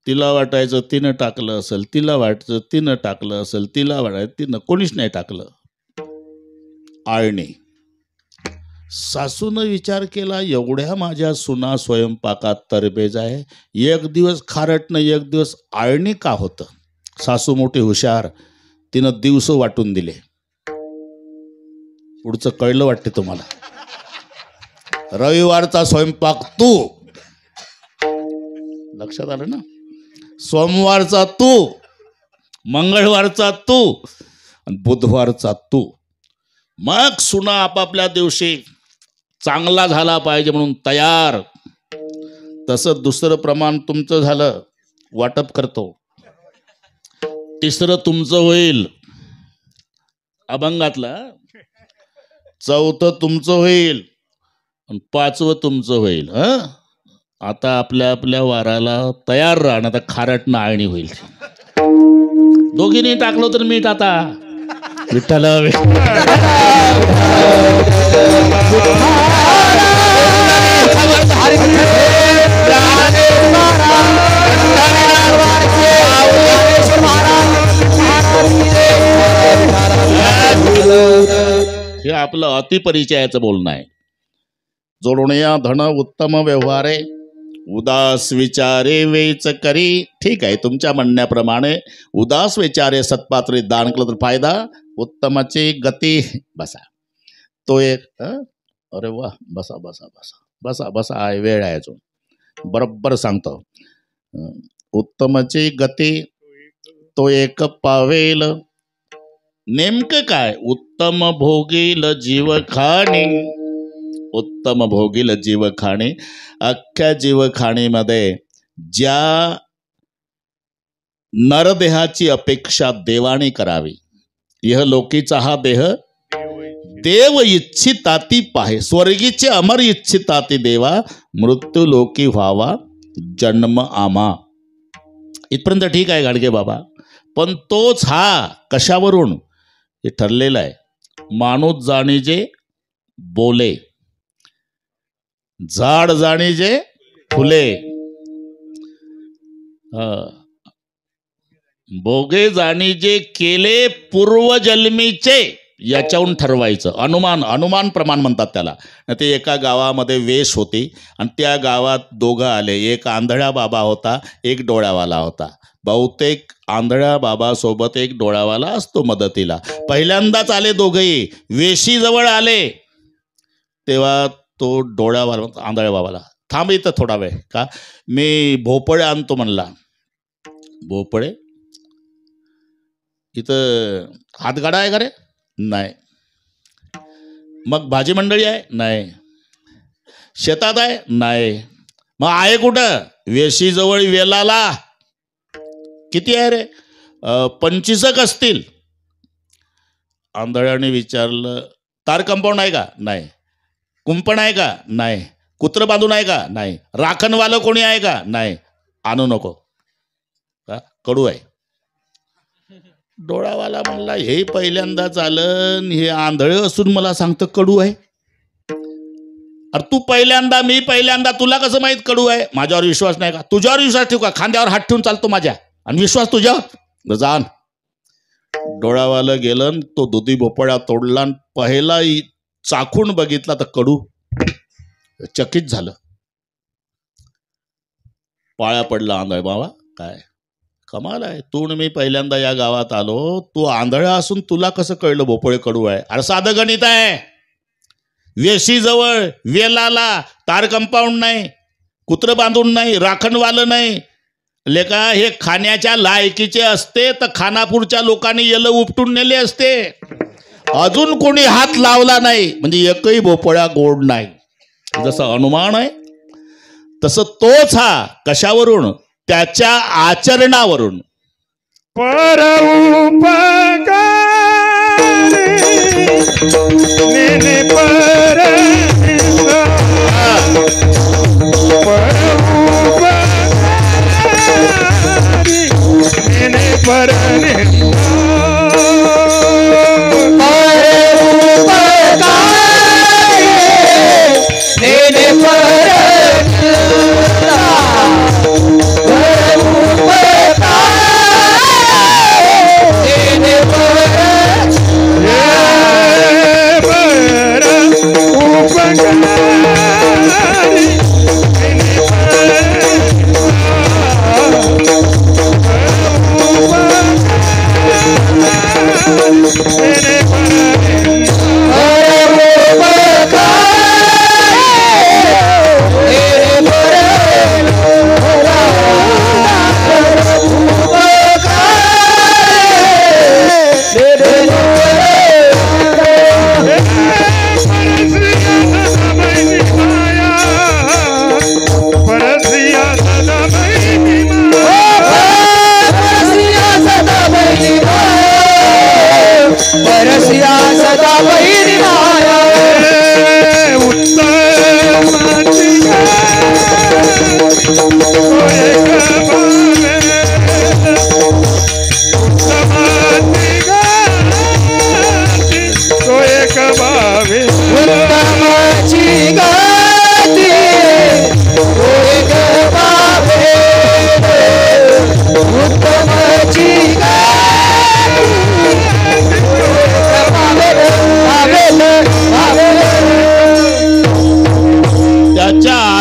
तिला वाटायचं तिनं टाकलं असेल, तिला वाटायचं तिनं टाकलं असेल, तिला वाटायचं तिनं कोणीच नाही टाकलं. आळणी. सासूनं विचार केला एवढ्या माझ्या सुना स्वयंपाकात तरबेज आहे, एक दिवस खारटनं एक दिवस आळणी का होतं? सासू मोठी हुशार, तिनं दिवस वाटून दिले. पुढचं कळलं वाटते तुम्हाला. रविवारचा स्वयंपाक तू, लक्षात आलं ना? सोमवारचा तू, मंगळवारचा तू, बुधवारचा तू. मग सुना आपापल्या दिवशी चांगला झाला पाहिजे म्हणून तयार. तसं दुसरं प्रमाण तुमचं झालं, वाटप करतो. तिसरं तुमचं होईल अभंगातला, चौथं तुमचं होईल, 5वं तुमचं होईल. आता आपल्या आपल्या वाराला तयार राहणं. आता खारटनं आळणी होईल. दोघींनी टाकलो तर मीठ आता विठ्ठल. हे आपलं अतिपरिचयाचं बोलणं आहे. जोडण्या धन उत्तम व्यवहारे, उदास विचारे वेच करी. ठीक आहे, तुमच्या म्हणण्याप्रमाणे उदास विचारे सत्पात्री दान केलं तर फायदा, उत्तमाची गती. बसा तो एक. अरे वा, बसा बसा बसा बसा बसा, आहे वेळ आहे अजून. बरोबर सांगतो. उत्तमची गती तो एक पावेल. नेमकं काय? उत्तम भोगील जीवखाणी. उत्तम भोगील जीवखाणी. अख्ख्या जीवखाणीमध्ये ज्या नरदेहाची अपेक्षा देवाने करावी, यह लोकीचा हा देह देव इच्छिताती पाहे. स्वर्गीचे अमर इच्छिताती देवा, मृत्यू लोकी व्हावा जन्म आम्हा. इथपर्यंत ठीक आहे गाडगे बाबा. पण तोच हा कशावरून हे ठरलेलं आहे. माणूस जाणीजे बोले, झाड जाणीजे फुले, भोगे जाणीजे केले पूर्वजन्मीचे. याच्याहून ठरवायचं. अनुमान प्रमाण म्हणतात त्याला. ते एका गावामध्ये वेश होती आणि त्या गावात दोघं आले. एक आंधळा बाबा होता, एक डोळ्यावाला होता. बहुतेक आंधळ्या बाबासोबत एक डोळ्यावाला असतो मदतीला. पहिल्यांदाच आले दोघंही. वेशीजवळ आले तेव्हा तो डोळ्यावाला आंधळ्या बाबाला, थांब इथं थोडा वेळ, का मी भोपळे आणतो म्हणला. भोपळे? इथं हातगाडा आहे का रे? नाही. मग भाजी मंडळी आहे? नाही. शेतात आहे? नाही. मग आहे कुठं? वेशीजवळ वेलाला. किती आहे रे? 25 असतील. आंधळ्याने विचारलं, तार कंपाऊंड आहे का? नाही. कुंपण आहे का? नाही. कुत्र बांधून आहे का? नाही. राखणवालं कोणी आहे का? नाही. आणू नको, का कडू आहे. डोळावाला म्हणला, हे पहिल्यांदाच आलं, हे आंधळे असून मला सांगतं कडू आहे. अरे तू पहिल्यांदा, मी पहिल्यांदा, तुला कसं माहित कडू आहे? माझ्यावर विश्वास नाही का? तुझ्यावर विश्वास ठेवू का? खांद्यावर हात ठेवून चालतो माझ्या, आणि विश्वास तुझ्यावर? जाण. डोळावाला गेलं, तो दुधी भोपळा तोडला, पहिला चाखून बघितला तर कडू. चकित झालं. पाया पडला आंधळ बाबा. काय कमाल आहे, तू मी पहिल्यांदा या गावात आलो, तू आंधळा असून तुला कसं कळलं भोपळे कडू आहे? अरे साधं गणित आहे. वेशीजवळ वेलाला, तार कंपाऊंड नाही, कुत्र बांधून नाही, राखणवालं नाही. लेका हे खाण्याच्या लायकीचे असते तर खानापूरच्या लोकांनी येलं उपटून नेले असते. अजून कोणी हात लावला नाही म्हणजे एकही भोपळा गोड नाही. जसं अनुमान आहे तसं तोच हा. कशावरून? त्याच्या आचरणावरून. परउपकारी नेने परनिंदा, परउपकारी नेने परनिंदा,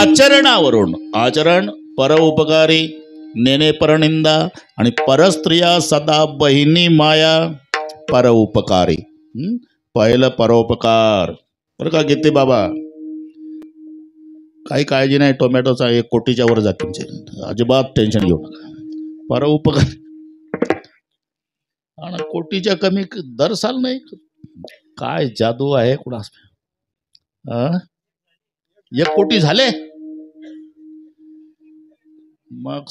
आचरणावरून. आचरण परोपकारी नेने परनिंदा आणि परस्त्रिया सदा बहिणी माया परोपकारी. पहिलं परोपकार बरं का गीते बाबा. काही काळजी नाही, टोमॅटोचा 1 कोटीच्या वर जाते तुमचे, अजिबात टेन्शन घेऊ नका. परोपकार आणि कोटीच्या कमी दर साल नाही. काय जादू आहे कुणास. 1 कोटी झाले मग.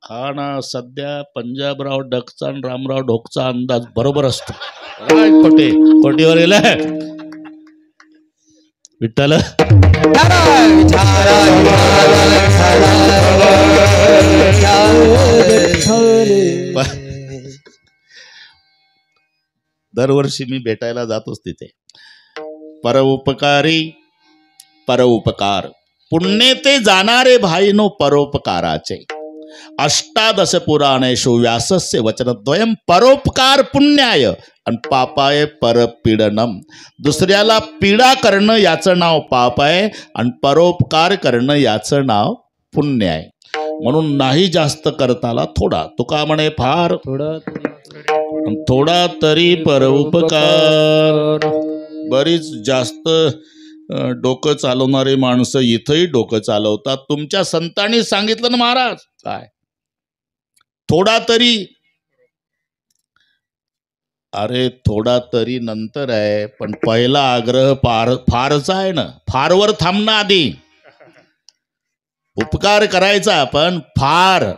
हा ना, सध्या पंजाबराव डकचा आणि रामराव ढोकचा अंदाज बरोबर असतो. काय कोटीवर गेलाय विठ्ठल. दरवर्षी मी भेटायला जातोच तिथे. परोपकारी परोपकार पुण्य ते जाणारे भाईनो परोपकाराचे. अष्टादश पुराणेषु व्यासस्य वचनद्वयम् परोपकार पुण्याय आणि पापाय परपीडनम. दुसऱ्याला पीडा करणं याचं नाव पाप आहे आणि परोपकार करणं याचं नाव पुण्य आहे. म्हणून नाही जास्त करताला थोडा. तुका म्हणे फार थोडा तरी परोपकार. बरीच जास्त डोकं चालवणारी माणसं इथंही डोकं चालवतात. तुमच्या संतांनी सांगितलं ना महाराज, काय थोडा तरी. अरे थोडा तरी नंतर आहे, पण पहिला आग्रह फारचा आहे ना. फारवर थांबणं आधी. उपकार करायचा पण फार.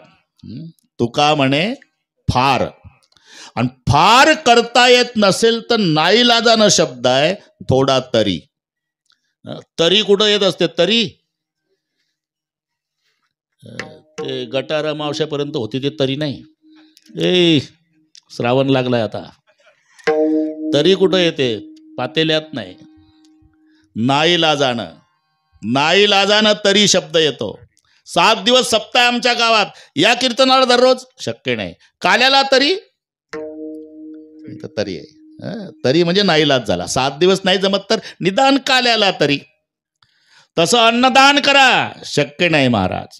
तुका म्हणे फार. आणि फार करता येत नसेल तर नाईलाजानं शब्द आहे थोडा तरी. तरी कुठं येत असते तरी. ते गटारा मावशापर्यंत होती ते तरी नाही. श्रावण लागलाय आता. तरी कुठं येते पातेल्यात नाही. नाईलाजानं नाईलाजानं तरी शब्द येतो. 7 दिवस सप्ताह आमच्या गावात. या कीर्तनाला दररोज शक्य नाही. काल्याला तरी तरी आहे. तरी म्हणजे नाईलाज झाला. 7 दिवस नाही जमत तर निदान काल्याला तरी. तसं अन्नदान करा शक्य नाही महाराज.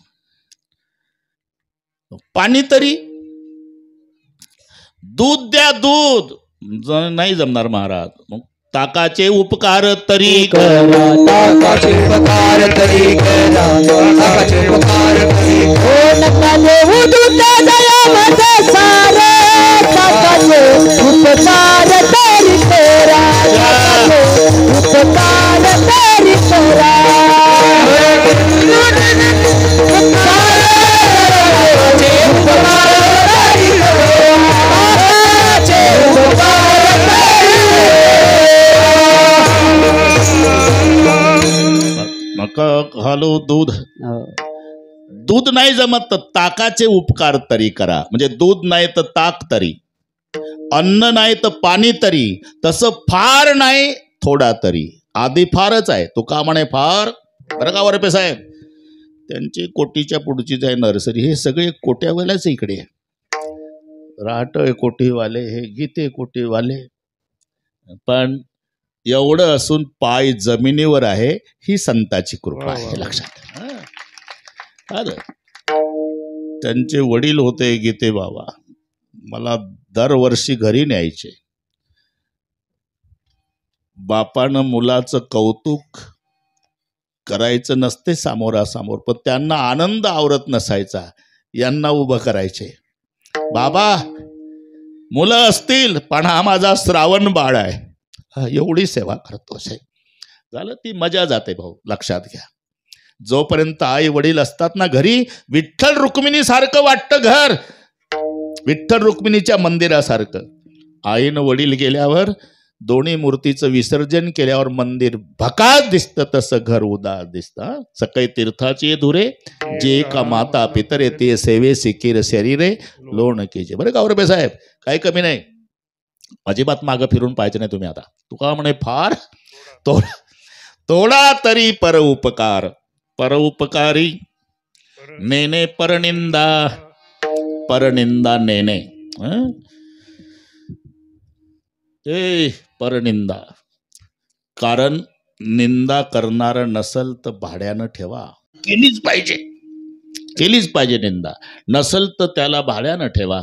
पाणी तरी. दूध द्या दूध नाही जमणार महाराज. मग ताकाचे उपकार तरी करा, ताकाचे उपकार तरी करा, ताकाचे उपकार तरी करा. नका देऊ दूध दयामध्ये सारे, ताकाचे उपकार तरी करा, ताकाचे उपकार तरी करा. नका घालू दूध. दूध नाही जमत तर ताकाचे उपकार तरी करा. म्हणजे दूध नाही तर ताक तरी. अन्न नाही तर पाणी तरी. तसं फार नाही थोडा तरी. आधी फारच आहे. तुका म्हणे फार. बरं का वरपे साहेब, त्यांची कोटीच्या पुढचीच आहे नर्सरी. हे सगळे कोट्यावाल्याच इकडे. राहट कोटीवाले, हे गीते कोटीवाले. पण एवढं असून पाय जमिनीवर आहे ही संताची कृपा आहे. लक्षात. त्यांचे वडील होते गीते बाबा. मला दरवर्षी घरी न्यायचे. बापानं मुलाचं कौतुक करायचं नसते समोरासमोर, पण त्यांना आनंद आवरत नसायचा. यांना उभं करायचे. बाबा मुलं असतील पण हा माझा श्रावण बाळ आहे. एवढी सेवा करतो साहेब. झालं ती मजा जाते भाऊ. लक्षात घ्या. जोपर्यंत आई वडील असतात ना घरी, विठ्ठल रुक्मिणी सारखं वाटतं घर. विठ्ठल रुक्मिणीच्या मंदिरासारखं. आईनं वडील गेल्यावर दोन्ही मूर्तीचं विसर्जन केल्यावर मंदिर भकास दिसतं, तसं घर उदास दिसतं. सकाळी तीर्थाची धुरे जे का माता पितरे ते सेवे सिकीर शरीरे लोण केजे. बरं का रुपये साहेब, काही कमी नाही. अजिबात मागं फिरून पाहिजे नाही तुम्ही. आता तुका म्हणे फार थोडा तरी परोपकार. परोपकारी नेने परनिंदा, परनिंदा नेने. परनिंदा. कारण निंदा करणार नसल तर भाड्यानं ठेवा. केलीच पाहिजे. केलीच पाहिजे निंदा. नसल तर त्याला भाड्यानं ठेवा.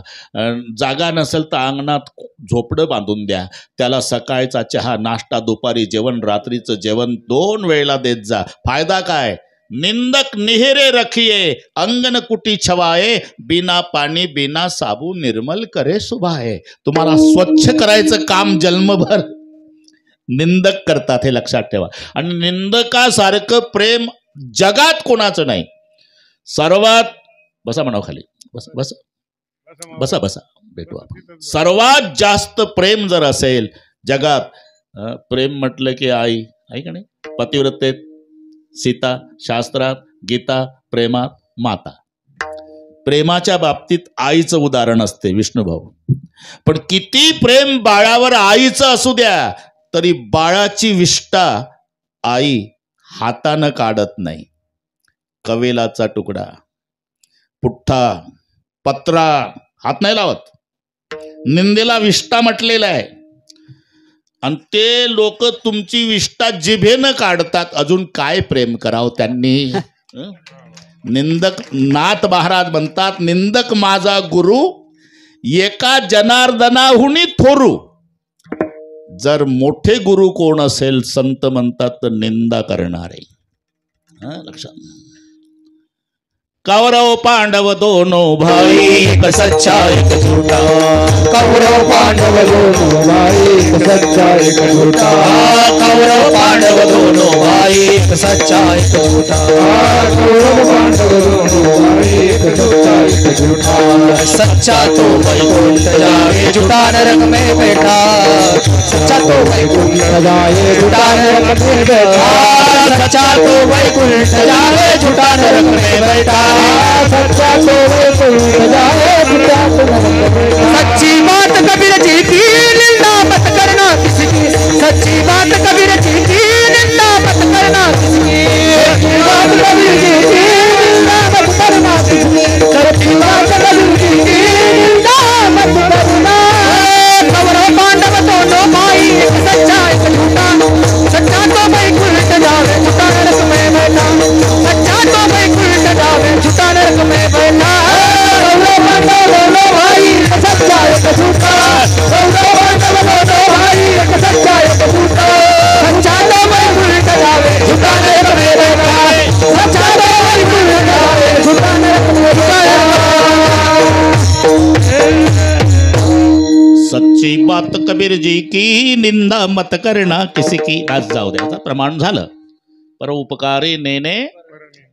जागा नसेल तर अंगणात झोपडं बांधून द्या. त्याला सकाळचा चहा, नाश्ता, दुपारी जेवण, रात्रीचं जेवण 2 वेळेला देत जा. फायदा काय? निंदक निहिरे रखिए अंगन कुटी छवाए बिना पाणी बिना साबू निर्मल करे सुभाए. तुम्हाला स्वच्छ करायचं काम जन्मभर निंदक करतात हे लक्षात ठेवा. आणि निंदकासारखं प्रेम जगात कोणाचं नाही. सर्वात बसा म्हणाव खाली बसा बसा बसा बसा भेटू आपण. सर्वात जास्त प्रेम जर असेल जगात, प्रेम म्हटलं की आई आहे का नाही, पतिव्रतेत सीता, शास्त्रात गीता, प्रेमात माता. प्रेमाच्या बाबतीत आईचं उदाहरण असते विष्णुभाऊ. पण किती प्रेम बाळावर आईचं असू द्या तरी बाळाची विष्ठा आई हातानं काढत नाही. कवेलाचा तुकडा, पुठ्ठा, पत्रा हात नाही लावत. निंदेला विष्ठा म्हटलेला आहे. आणि ते लोक तुमची विष्ठा जिभेनं काढतात. अजून काय प्रेम करावं त्यांनी. निंदक नाथ महाराज म्हणतात, निंदक माझा गुरु एका जनार्दनाहुनी थोरू. जर मोठे गुरु कोण असेल संत म्हणतात तर निंदा करणारे. लक्षात. कौरव पांडव दोनो भाई एक सच्चा एक झूठा. कौरव पांडव दोनों भाई एक सच्चा एक झूठा. कौरव पांडव दोनों भाई एक सच्चा एक झूठा. कौरव पांडव दोनों भाई एक सच्चा एक झूठा. सच्चा तो वैकुंठ जाए झूठा नरक में बैठा. सच्चा तो वैकुंठ जाए झूठा नरक में बैठा. सच्चा तो वैकुंठ जाए झूठा नरक में बैठा. सच्चा तो वैकुंठ जाए झूठा नरक में बैठा. सच्ची बात कबीर जी की निंदा मत करना किसी की. सच्ची बात कबीर जी की निंदा मत करना किसी की. सच्ची बात कबीर जी की निंदा मत करना किसी की. सच्ची बात कबीर जी की निंदा मत करना. कौरव पांडव दोनों भाई एक सच्चा एक झूठा. सच्चा तो वैकुंठ जावे झूठा नरक में बैठा. सच्चा तो वैकुंठ जावे झूठा नरक में बैठा. कौरव पांडव दोनों भाई एक सच्चा एक झूठा. कौरव पांडव दोनों भाई एक सच्चा एक झूठा. सच्चा तो वैकुंठ जावे झूठा नरक में बैठा. सच्चा तो वैकुंठ जावे झूठा नरक में बैठा. सच्ची बात कबीर जी की निंदा मत करना किसी की. आज जाऊ द्याचा प्रमाण झालं. पर उपकारी नेने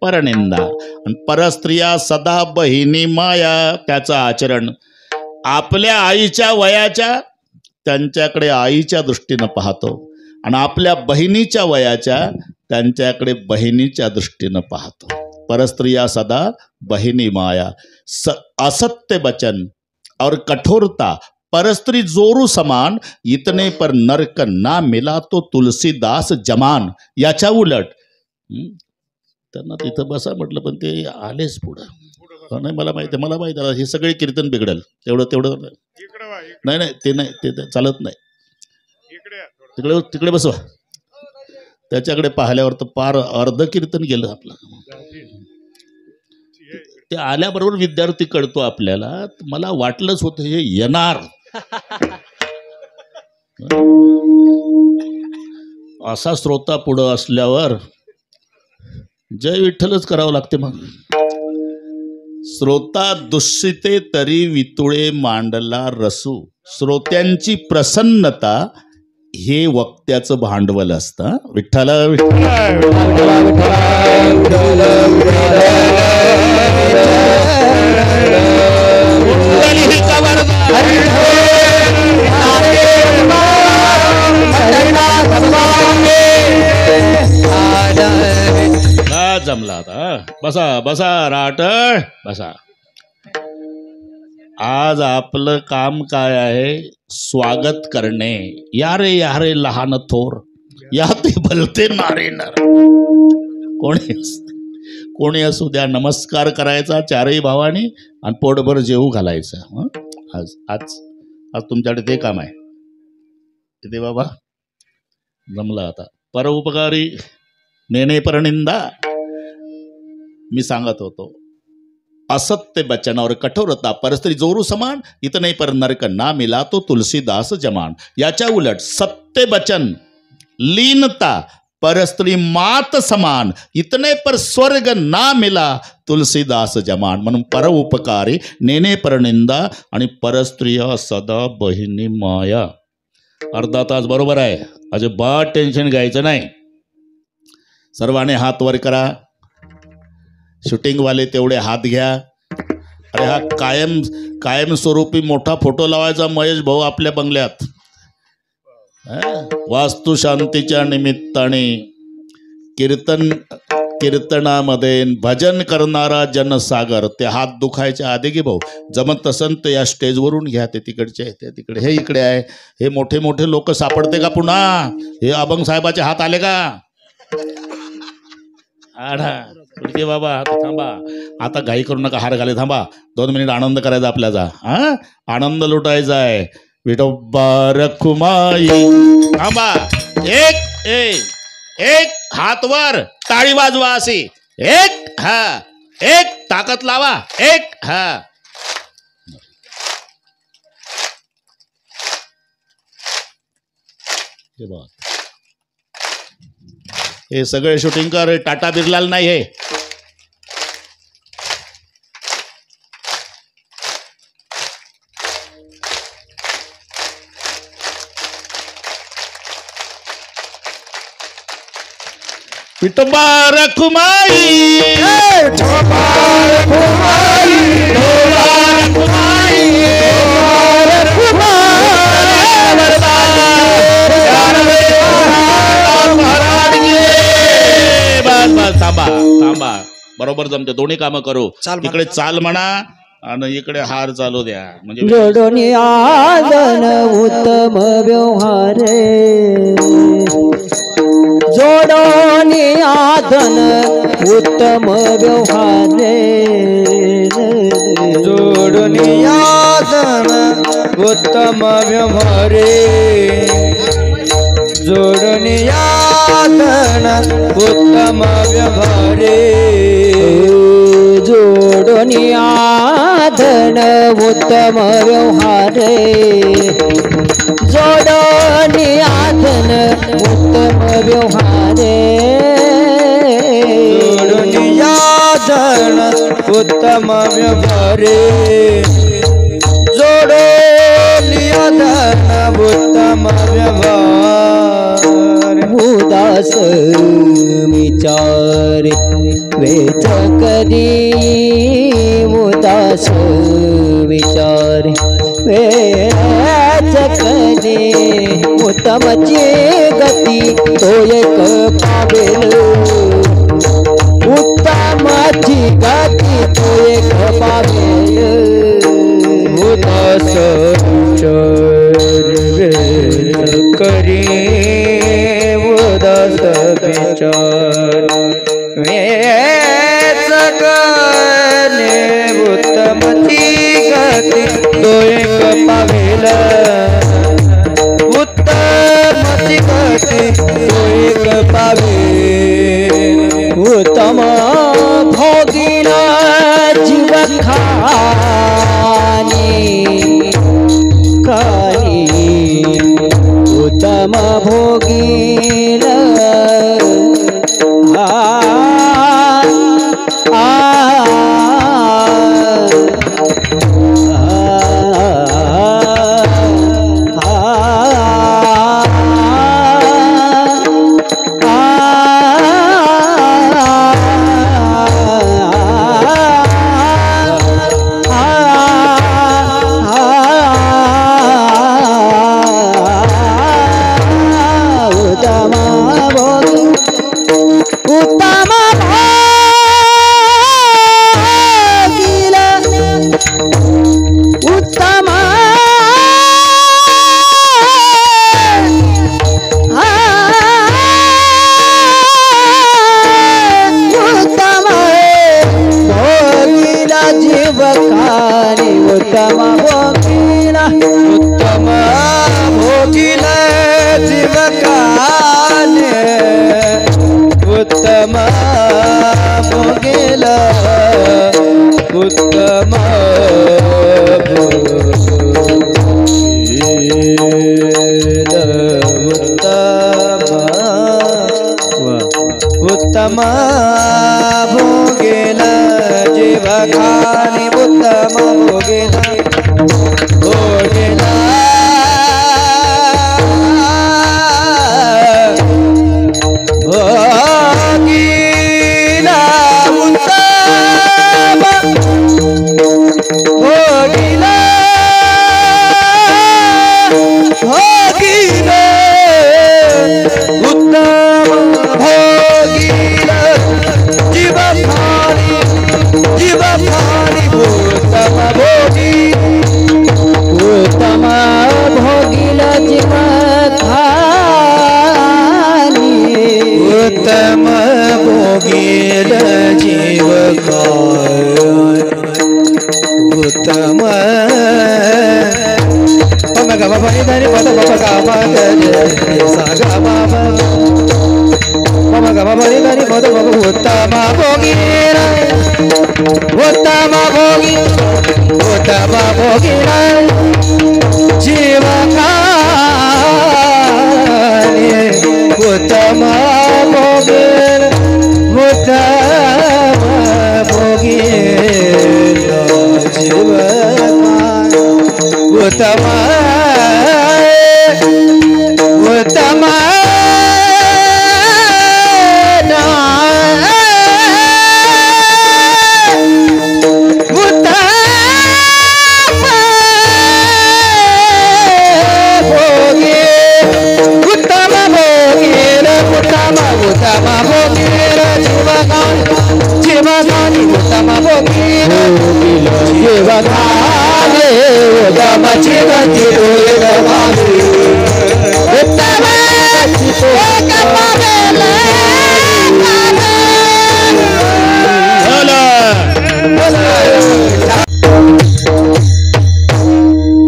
परनिंदा. आणि परस्त्रिया सदा बहिणी माया. त्याचं आचरण आपल्या आईच्या वयाच्या त्यांच्याकडे आईच्या दृष्टीनं पाहतो आणि आपल्या बहिणीच्या वयाच्या त्यांच्याकडे बहिणीच्या दृष्टीनं पाहतो. परस्त्रिया सदा बहिणी माया. असत्य वचन और कठोरता परस्त्री जोरू समान. इतने पर नरक ना मिला तो तुलसीदास जमान. याच्या उलट त्यांना तिथं बसा म्हटलं पण ते आलेच पुढं. नाही मला माहिती आहे हे सगळे कीर्तन बिघडल. तेवढं नाही नाही ते नाही ते चालत नाही. तिकडे बसवा. त्याच्याकडे पाहिल्यावर तर पार अर्ध कीर्तन गेलं आपलं. ते आल्याबरोबर विद्यार्थी कळतो आपल्याला. मला वाटलंच होतं हे येणार. असा श्रोता पुढं असल्यावर जय विठ्ठलच करावं लागते. मग श्रोता दुःसिते तरी वितुळे मांडला रसू. श्रोत्यांची प्रसन्नता हे वक्त्याचं भांडवल असतं. विठ्ठल जमला आता. बसा बसा राटळ बसा. आज आपलं काम काय आहे? स्वागत करणे. या रे लहान थोर या ते भलते नारे नर. कोणी असू द्या नमस्कार करायचा चारही भावानी आणि पोटभर जेवू घालायचं. आज आज आज तुमच्याकडे ते काम आहे. ते बाबा जमला आता. परोपकारी नेने परनिंदा. मी सांगत होतो असत्य वचन और कठोरता परस्त्री जोरू समान. इतने पर नरक ना मिला तो तुलसीदास जमान. याच्या उलट सत्य वचन लीनता परस्त्री मात समान, इतने पर स्वर्ग ना मिला तुलसीदास जमान. म्हणून पर उपकारी नेने परनिंदा आणि परस्त्रिय सदा बहिणी माया. अर्धा तास बरोबर आहे, अजिबात टेन्शन घ्यायचं नाही. सर्वांनी हात वर करा. शूटिंगवाले तेवढे हात घ्या. अरे हा कायमस्वरूपी मोठा फोटो लावायचा महेश भाऊ आपल्या बंगल्यात. वास्तुशांतीच्या निमित्ताने कीर्तनामध्ये भजन करणारा जनसागर. ते हात दुखायच्या आधी की भाऊ जमत तसन तर या स्टेजवरून घ्या. ते तिकडचे ते तिकडे, हे इकडे आहे. हे मोठे मोठे लोक सापडते का पुन्हा? हे अभंग साहेबाचे हात आले का? आढा कुठे बाबा, थांबा आता, घाई करू नका, हार घाले, थांबा 2 मिनिट आनंद करायचा आपल्याचा. आनंद लुटायचा आहे. विठोबा रखुमाई. थांबा, एक हात वर, टाळी वाजवा अशी. एक हा, एक ताकद लावा, एक हा. हे सगळे शूटिंगकर टाटा बिर्लाल नाही हे. विठोबा रखुमाई, विठोबा रखुमाई, विठोबा रखुमाई, विठोबा रखुमाई, बस थांबा थांबा, बरोबर जमते. दोन्ही कामं करू. तिकडे चाल म्हणा आणि इकडे हार चालू द्या. म्हणजे जोडून आदन उत्तम व्यवहारे, जोडून आदन उत्तम व्यवहारे, जोडून आदन उत्तम व्यवहारे, जोडून आदन उत्तम व्यवहारे, जोडून आदन उत्तम व्यवहारे, जोडून आदन उत्तम व्यवहारे, जोडून आदन उत्तम व्यवहारे, जोडून आदन उत्तम व्यवहार. उदास विचार वेच कधी, उदास विचार वेच कधी, उत्तमची गती तो एक पावेल, उत्तमची गती तो एक पावेल. उदास करी, उदास विचार वेच करणे, उत्तमची गती तो एक पावेल, उत्तमची गती तो एक पावेल. उत्तम भोगिन जीव खानी, उत्तम भोगिन उत्तम उत्तम भोगेला जीव खाणी उत्तम भोगेला भोगेला भोगीला उत्तम भोगीला भोगीला उत्तम भोगीला जीव खाणी उत्तम भोगी उत्तम भोगीला जीव खाणी उत्तम भोगीला जीव उत्तम पम ग म प नि पद प ग म ग सा ग म पम ग म प नि पद प उत्तम भोगीला उत्तम भोगीला जीव खाणी उत्तम भोगीला जीव उत्तम उत्तम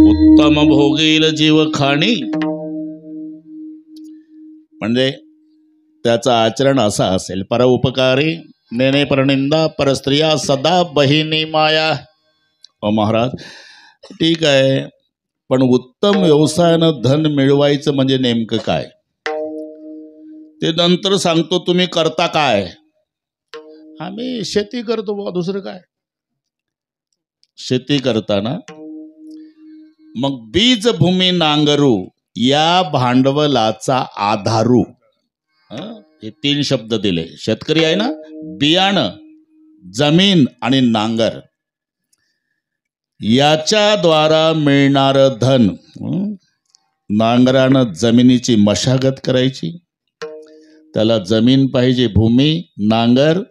उत्तम भोगील जीव खाणी म्हणजे त्याचं आचरण असं असेल, पर उपकारी नेने परनिंदा पर स्त्रिया सदा बहिणी माया. ओ महाराज ठीक आहे, पण उत्तम व्यवसायानं धन मिळवायचं म्हणजे नेमकं काय ते नंतर सांगतो. तुम्ही करता काय? आम्ही शेती करतो बाबा, दुसरं काय. शेती करताना मग बीज भूमी नांगरू या भांडवलाचा आधारू, हे 3 शब्द दिले. शेतकरी आहे ना, बियाणं, जमीन आणि नांगर याच्याद्वारा मिळणारं धन. नांगरानं जमिनीची मशागत करायची, त्याला जमीन पाहिजे, भूमी, नांगर,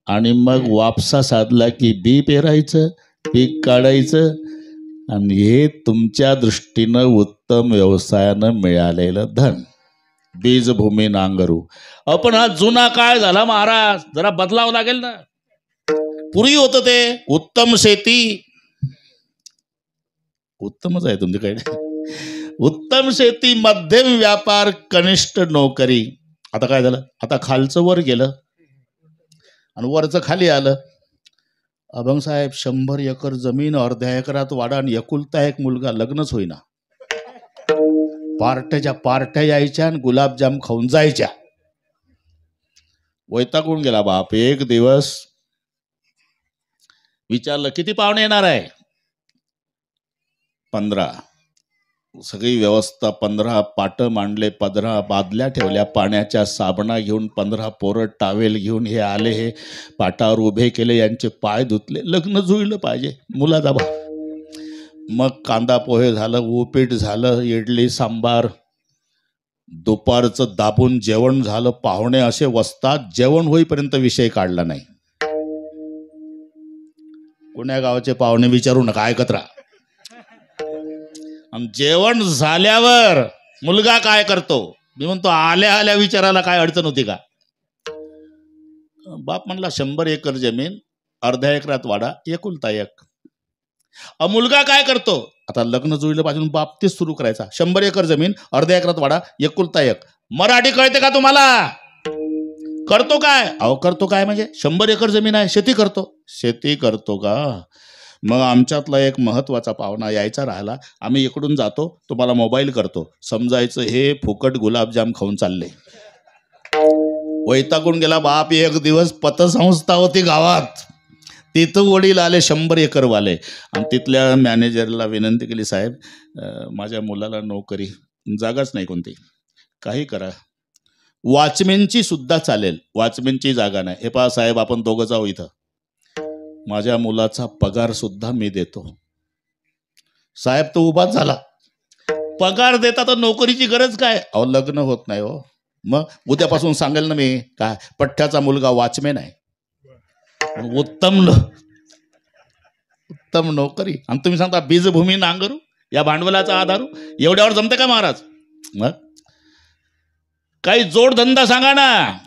आणि मग वापसा साधला की बी पेरायचं, पीक काढायचं. आणि हे तुमच्या दृष्टीनं उत्तम व्यवसायानं मिळालेलं धन. बीज भूमी नांगरू. पण हा जुना काळ झाला महाराज, जरा बदलावं लागेल ना. पूर्वी होतं ते उत्तम शेती, उत्तमच आहे तुमच्याकडे, उत्तम शेती, मध्यम व्यापार, कनिष्ठ नोकरी. आता काय झालं, आता खालचं वर गेलं आणि वरचं खाली आलं. अभंग साहेब 100 एकर जमीन, अर्ध्या एकरात वाडा आणि एकुलता एक मुलगा, लग्नच होईना. पार्ट्याच्या पार्ट्या यायच्या आणि गुलाबजाम खाऊन जायच्या. वैतागून गेला बाप. एक दिवस विचारलं किती पाहुणे येणार आहे? 15. सगळी व्यवस्था, 15 पाट मांडले, 15 बादल्या ठेवल्या पाण्याच्या, साबणा घेऊन 15 पोरं टावेल घेऊन हे आले, हे पाटावर उभे केले, यांचे पाय धुतले. लग्न जुळलं पाहिजे मुलाचा बा. मग कांदा पोहे झालं, उपीट झालं, इडली सांबार, दुपारचं दाबून जेवण झालं. पाहुणे असे वसतात, जेवण होईपर्यंत विषय काढला नाही. कोण्या गावाचे पाहुणे विचारू नका, ऐकत राहा. जेवण झाल्यावर मुलगा काय करतो? मी म्हणतो आल्या आल्या विचारायला काय अडचण होती का? बाप म्हणला 100 एकर जमीन, अर्ध्या एकरात वाडा, एकुलता एक. मुलगा काय करतो? आता लग्न जुळलं पाहिजे, बाप तेच सुरू करायचा. 100 एकर जमीन, अर्ध्या एकरात वाडा, एकुलता एक. मराठी कळते का तुम्हाला? करतो काय? अहो करतो काय म्हणजे 100 एकर जमीन आहे, शेती करतो. शेती करतो का? मग आमच्यातला एक महत्वाचा पाहुणा यायचा राहिला, आम्ही इकडून जातो, तुम्हाला मोबाईल करतो. समजायचं हे फुकट गुलाबजाम खाऊन चालले. वैतागून गेला बाप. एक दिवस पतसंस्था होती गावात, तिथं वडील आले 100 एकरवाले आणि तिथल्या मॅनेजरला विनंती केली, साहेब माझ्या मुलाला नोकरी, जागाच नाही कोणती, काही करा, वॉचमॅनची सुद्धा चालेल, वॉचमॅनची जागा नाही. हे पहा साहेब आपण दोघं जाऊ इथं, माझ्या मुलाचा पगार सुद्धा मी देतो. साहेब तो उभाच झाला. पगार देता तर नोकरीची गरज काय? अहो लग्न होत नाही हो. मग उद्यापासून सांगेल ना मी, काय पठ्ठ्याचा मुलगा वॉचमॅन आहे, उत्तम नोकरी, आणि तुम्ही सांगता बीजभूमी नांगरू, या भांडवलाचा आधारू. एवढ्यावर जमते का महाराज? मग काही जोडधंदा सांगा ना.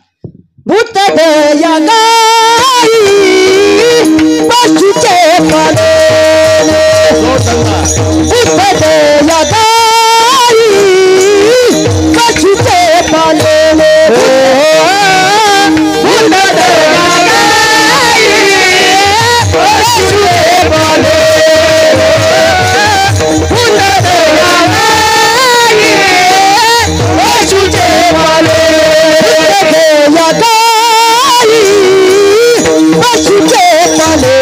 भूत दया गाई पशुचे पाले, जोडधंदा भूत दया गाई पशुचे पाले, भूत दया गाई पशुचे पाले, भूत दया गाई पशुचे पाले, दया गाई पशुचे पाले,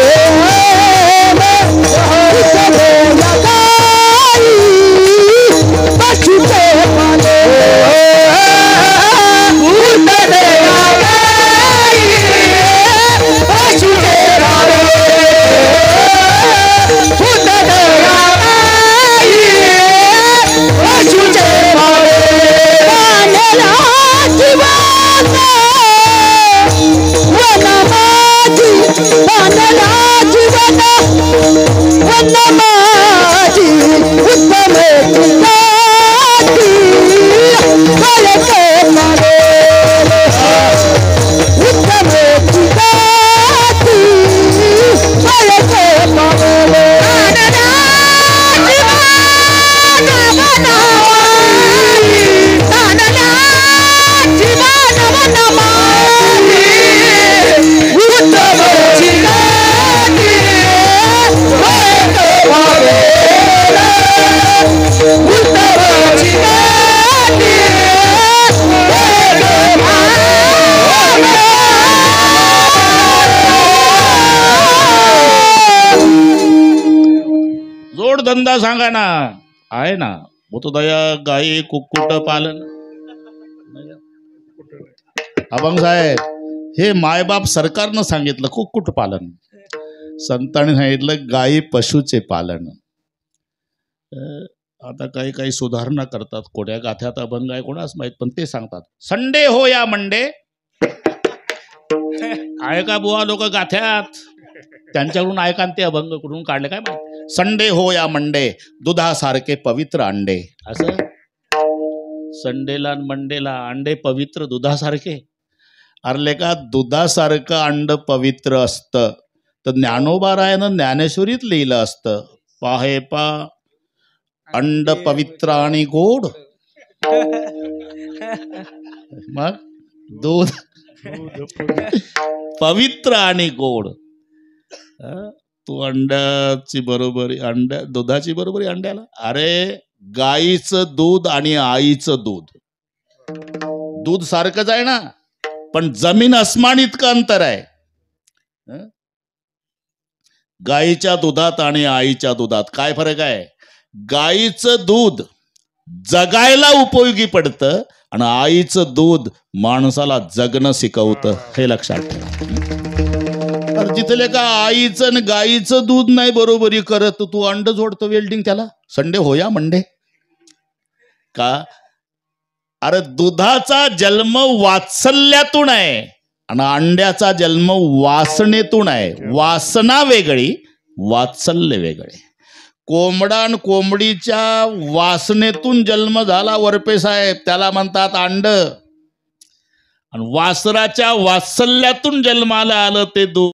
दया गाई पशुचे पाले, भूत दया गाई पशुचे पाले, भूत दया गाई पशुचे पाले, पाण्याला जीवन वनमाजी, पाण्याला जीवन वनमाजी, उत्तम जाती कळके मारे, उत्तम जाती कळके मारे, जोडधंदा सांगा ना. आहे ना, भूतदया गाई कुक्कुट पालन. अभंग साहेब, हे मायबाप सरकारनं सांगितलं कुक्कुट पालन, संतांनी सांगितलं गाई पशुचे पालन. आता काही काही सुधारणा करतात, कोड्या गाथ्यात अभंग आहे कोणाच माहित, पण ते सांगतात संडे हो या मंडे. आहे का बुवा लोक गाथ्यात? त्यांच्याकडून ऐका ते अभंग कुठून काढले काय माहिती. संडे हो या मंडे, दुधासारखे पवित्र अंडे. असं संडेला मंडेला अंडे पवित्र दुधासारखे. अरले का दुधासारखं अंड पवित्र असतं तर ज्ञानोबारायानं ज्ञानेश्वरीत लिहिलं असतं, पाहे पा अंड पवित्र आणि गोड. मग दूध पवित्र आणि गोड. तू अंड्याची बरोबरी, दुधाची बरोबरी अंड्याला. अरे गाईचं दूध आणि आईचं दूध सारखंच आहे ना, पण जमीन अस्मान इतकं अंतर आहे. गाईच्या दुधात आणि आईच्या दुधात काय फरक आहे? गाईचं दूध जगायला उपयोगी पडतं आणि आईचं दूध माणसाला जगणं शिकवतं. हे लक्षात ठेवा. जिथले का आईचं आणि गाईचं दूध नाही बरोबरी करत, तू अंड जोडतो वेल्डिंग त्याला. संडे होया मंडे का? अरे दुधाचा जन्म वात्सल्यातून आहे आणि अंड्याचा जन्म वासनेतून आहे. वासना वेगळी, वात्सल्य वेगळे. कोंबडा आणि कोंबडीच्या वासनेतून जन्म झाला वरपे साहेब, त्याला म्हणतात अंड. आणि वासराच्या वात्सल्यातून जन्माला आलं ते दूध.